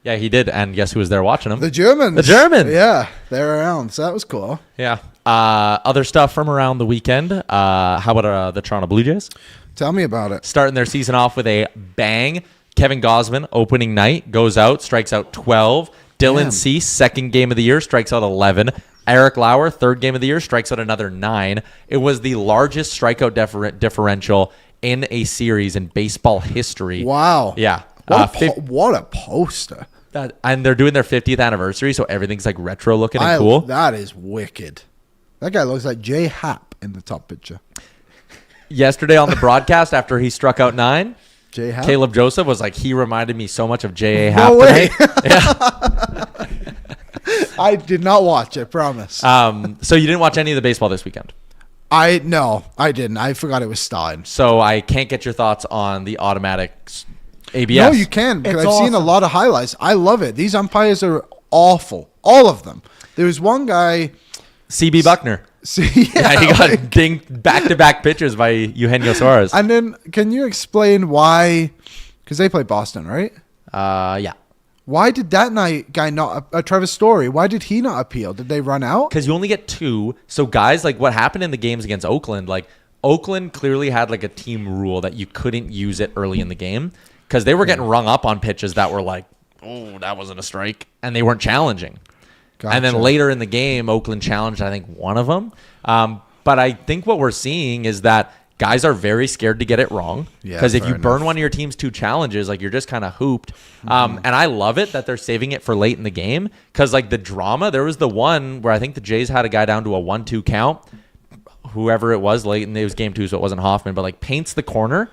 Yeah, he did. And guess who was there watching him? The Germans. Yeah, they're around. So that was cool. Yeah. Other stuff from around the weekend. How about the Toronto Blue Jays? Tell me about it. Starting their season off with a bang. Kevin Gausman, opening night, goes out, strikes out 12. Dylan Cease, second game of the year, strikes out 11. Eric Lauer, third game of the year, strikes out another 9. It was the largest strikeout differential in a series in baseball history. Wow. Yeah. What a poster. And they're doing their 50th anniversary, so everything's like retro looking and cool. That is wicked. That guy looks like Jay Happ in the top picture. Yesterday on the broadcast, after he struck out 9, Jay Happ? Caleb Joseph was like, he reminded me so much of J.A. Happ No way. Yeah. I did not watch, I promise. So you didn't watch any of the baseball this weekend? No, I didn't. I forgot it was starting. So I can't get your thoughts on the automatic ABS. No, you can, because I've seen a lot of highlights. I love it. These umpires are awful. All of them. There was one guy... CB Buckner. He got dinged back-to-back pitches by Eugenio Suarez. And then, can you explain why? Because they play Boston, right? Yeah. Why did that guy not? Trevor Story. Why did he not appeal? Did they run out? Because you only get 2. So guys, like what happened in the games against Oakland, like Oakland clearly had like a team rule that you couldn't use it early in the game because they were getting rung up on pitches that were like, oh, that wasn't a strike, and they weren't challenging. Gotcha. And then later in the game, Oakland challenged, I think, one of them. But I think what we're seeing is that guys are very scared to get it wrong. Because if you burn one of your team's 2 challenges, like you're just kind of hooped. And I love it that they're saving it for late in the game. Because like the drama, there was the one where I think the Jays had a guy down to a 1-2 count. Whoever it was late, and it was game 2, so it wasn't Hoffman. But like paints the corner,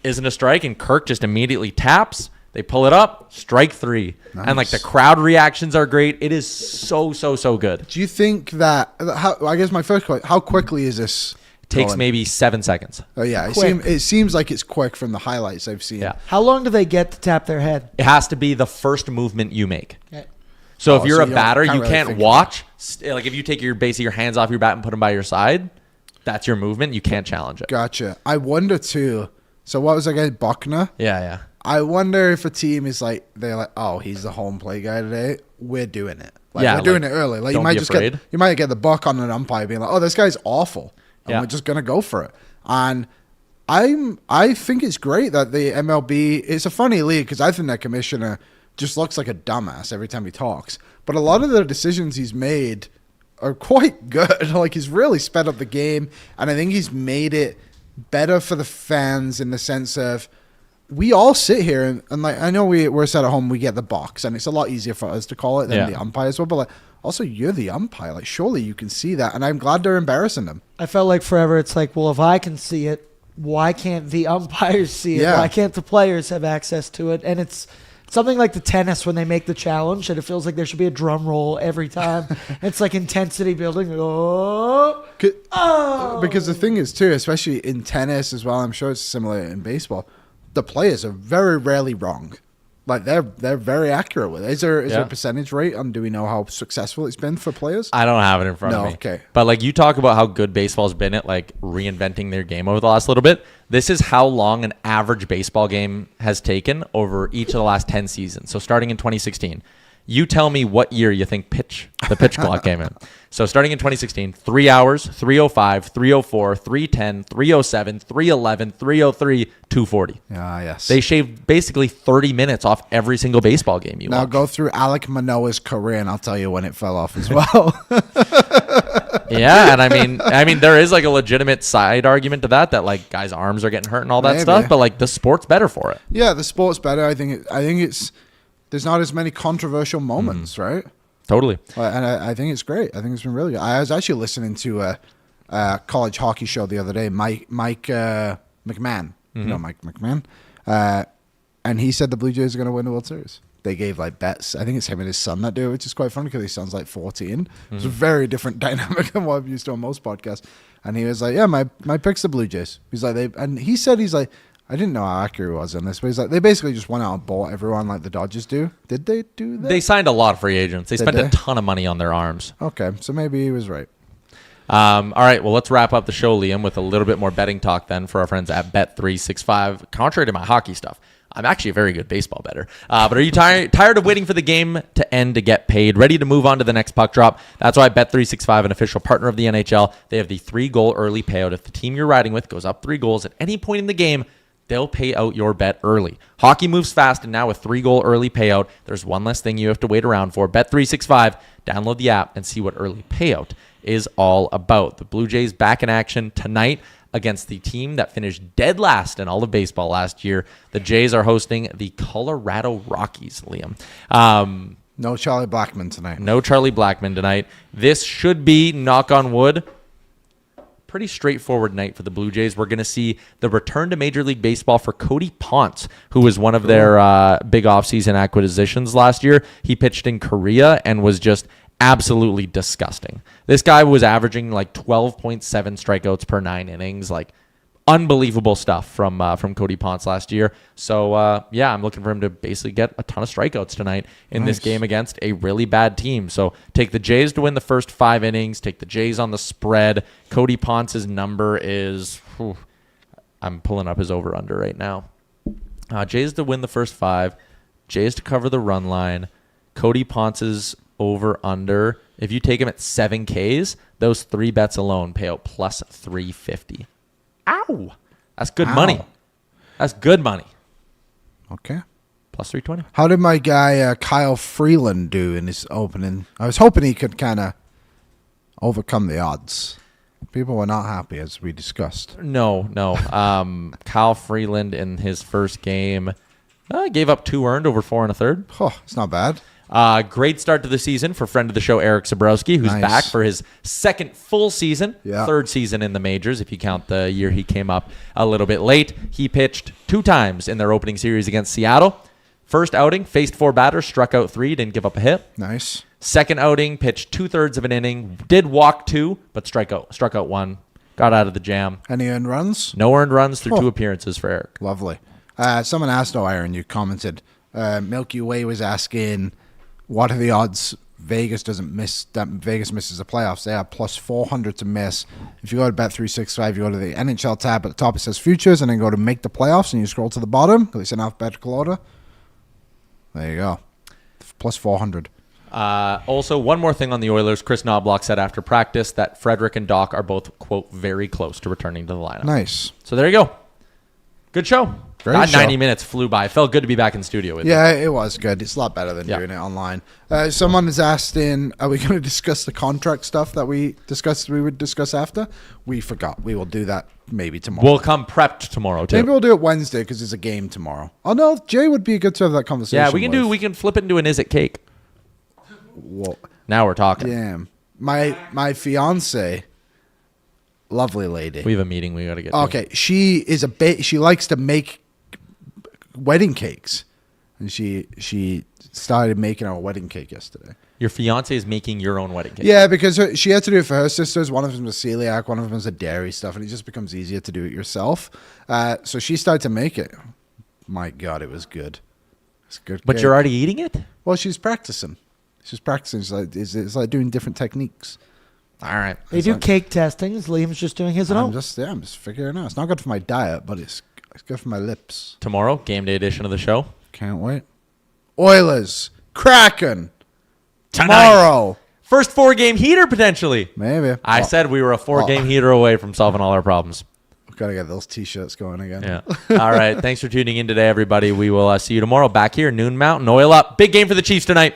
isn't a strike, and Kirk just immediately taps. They pull it up, strike 3. Nice. And like the crowd reactions are great. It is so good. Do you think that? I guess my first question: how quickly is this? Takes going? maybe 7 seconds. Oh yeah, Quick. it seems like it's quick from the highlights I've seen. Yeah. How long do they get to tap their head? It has to be the first movement you make. Okay. So if Oh, you're so a you batter, can't you really can't think watch. Like if you take your hands off your bat and put them by your side, that's your movement. You can't challenge it. Gotcha. I wonder too. So what was I getting? Buckner? Yeah. I wonder if a team is like, they're like, oh, he's the home play guy today. We're doing it. Like, Yeah, we're doing like, it early. Like don't you might be just afraid. you might get the buck on an umpire being like, oh, this guy's awful, and Yeah. we're just gonna go for it. And I think it's great that the MLB. It's a funny league because I think that commissioner just looks like a dumbass every time he talks. But a lot of the decisions he's made are quite good. Like he's really sped up the game, and I think he's made it better for the fans in the sense of we all sit here and like I know we're set at home, we get the box, and it's a lot easier for us to call it than the umpires will. But like also you're the umpire, like surely you can see that, and I'm glad they're embarrassing them. I felt like forever it's like, well, if I can see it, why can't the umpires see it? Yeah. Why can't the players have access to it? And it's something like the tennis when they make the challenge, and it feels like there should be a drum roll every time. It's like intensity building. Oh. Because the thing is too, especially in tennis as well, I'm sure it's similar in baseball, the players are very rarely wrong. Like they're very accurate with it. Is there a percentage rate on, do we know how successful it's been for players? I don't have it in front of me. Okay. But like you talk about how good baseball's been at like reinventing their game over the last little bit. This is how long an average baseball game has taken over each of the last 10 seasons. So starting in 2016. You tell me what year you think the pitch clock came in. So starting in 2016, 3 hours, 3:05, 3:04, 3:10, 3:07, 3:11, 3:03, 2:40. Ah, yes. They shaved basically 30 minutes off every single baseball game you Now watch. go through Alek Manoah's career, and I'll tell you when it fell off as well. Yeah, and I mean, there is like a legitimate side argument to that like guys' arms are getting hurt and all that Maybe. stuff, but like the sport's better for it. Yeah, the sport's better. I think it's there's not as many controversial moments, right? Totally. And I think it's great. I think it's been really good. I was actually listening to a college hockey show the other day, Mike McMahon. You know Mike McMahon? And he said the Blue Jays are going to win the World Series. They gave like bets. I think it's him and his son that do it, which is quite funny because he sounds like 14. It's a very different dynamic than what I'm used to on most podcasts. And he was like, yeah, my pick's the Blue Jays. He's like, and he said, he's like, I didn't know how accurate he was on this, but he's like, they basically just went out and bought everyone like the Dodgers do. Did they do that? They signed a lot of free agents. They spent they? a ton of money on their arms. Okay, so maybe he was right. All right, well, let's wrap up the show, Liam, with a little bit more betting talk then for our friends at Bet365. Contrary to my hockey stuff, I'm actually a very good baseball bettor. But are you tired of waiting for the game to end to get paid? Ready to move on to the next puck drop? That's why Bet365, an official partner of the NHL, they have the 3-goal early payout. If the team you're riding with goes up 3 goals at any point in the game, they'll pay out your bet early. Hockey moves fast, and now with 3-goal early payout, there's one less thing you have to wait around for. Bet365, download the app and see what early payout is all about. The Blue Jays back in action tonight against the team that finished dead last in all of baseball last year. The Jays are hosting the Colorado Rockies, Liam. No Charlie Blackmon tonight. No Charlie Blackmon tonight. This should be, knock on wood, pretty straightforward night for the Blue Jays. We're going to see the return to Major League Baseball for Cody Ponce, who was one of their big offseason acquisitions last year. He pitched in Korea and was just absolutely disgusting. This guy was averaging like 12.7 strikeouts per 9 innings, like unbelievable stuff from Cody Ponce last year. So, yeah, I'm looking for him to basically get a ton of strikeouts tonight in this game against a really bad team. So take the Jays to win the first 5 innings, take the Jays on the spread. Cody Ponce's number is, I'm pulling up his over-under right now. Jays to win the first 5, Jays to cover the run line, Cody Ponce's over-under. If you take him at 7 Ks, those 3 bets alone pay out plus 350. Ow! That's good money. That's good money. Okay. Plus 320. How did my guy Kyle Freeland do in his opening? I was hoping he could kind of overcome the odds. People were not happy, as we discussed. No. Kyle Freeland in his first game gave up 2 earned over 4 1/3. Oh, it's not bad. Great start to the season for friend of the show, Eric Sabrowski, who's back for his 2nd full season, 3rd season in the majors, if you count the year he came up a little bit late. He pitched 2 times in their opening series against Seattle. First outing, faced 4 batters, struck out 3, didn't give up a hit. Nice. Second outing, pitched 2/3 of an inning, did walk 2, but struck out 1. Got out of the jam. Any earned runs? No earned runs through 2 appearances for Eric. Lovely. Someone asked Aaron, you commented, Milky Way was asking, what are the odds Vegas misses the playoffs? They are plus 400 to miss. If you go to Bet365, you go to the NHL tab at the top, it says futures, and then go to make the playoffs, and you scroll to the bottom, at least in alphabetical order. There you go. Plus 400. Also, one more thing on the Oilers. Chris Knobloch said after practice that Frederic and Dach are both, quote, very close to returning to the lineup. Nice. So there you go. Good show. Great That show. 90 minutes flew by. Felt good to be back in studio with you. Yeah, it was good. It's a lot better than doing it online. Someone has asked are we going to discuss the contract stuff that we would discuss after? We forgot. We will do that maybe tomorrow. We'll come prepped tomorrow, too. Maybe we'll do it Wednesday because there's a game tomorrow. Oh, no, Jay would be good to have that conversation. Yeah, we can flip it into an Is It Cake. Whoa. Now we're talking. Damn. My fiance, lovely lady. We have a meeting we got to get to. Okay, she is she likes to make wedding cakes. And she started making our wedding cake yesterday. Your fiance is making your own wedding cake. Yeah, because she had to do it for her sisters. One of them was celiac, one of them was a dairy stuff, and it just becomes easier to do it yourself. So she started to make it. My God, it was good. It's good. But cake. you're already eating it? Well, she's practicing. It's like doing different techniques. All right. They do cake testings. Liam's just doing his I'm own. just figuring it out. It's not good for my diet, but it's good for my lips. Tomorrow, game day edition of the show. Can't wait. Oilers, Kraken, Tonight. tomorrow. First 4-game heater, potentially. Maybe. I said we were a 4-game heater away from solving all our problems. We've got to get those T-shirts going again. Yeah. All right. Thanks for tuning in today, everybody. We will see you tomorrow back here, Noon Mountain. Oil up. Big game for the Chiefs tonight.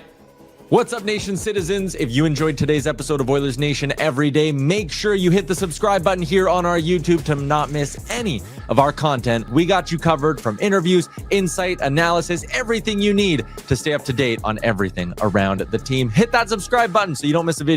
What's up, Nation citizens? If you enjoyed today's episode of Oilers Nation every day, make sure you hit the subscribe button here on our YouTube to not miss any of our content. We got you covered from interviews, insight, analysis, everything you need to stay up to date on everything around the team. Hit that subscribe button so you don't miss a video.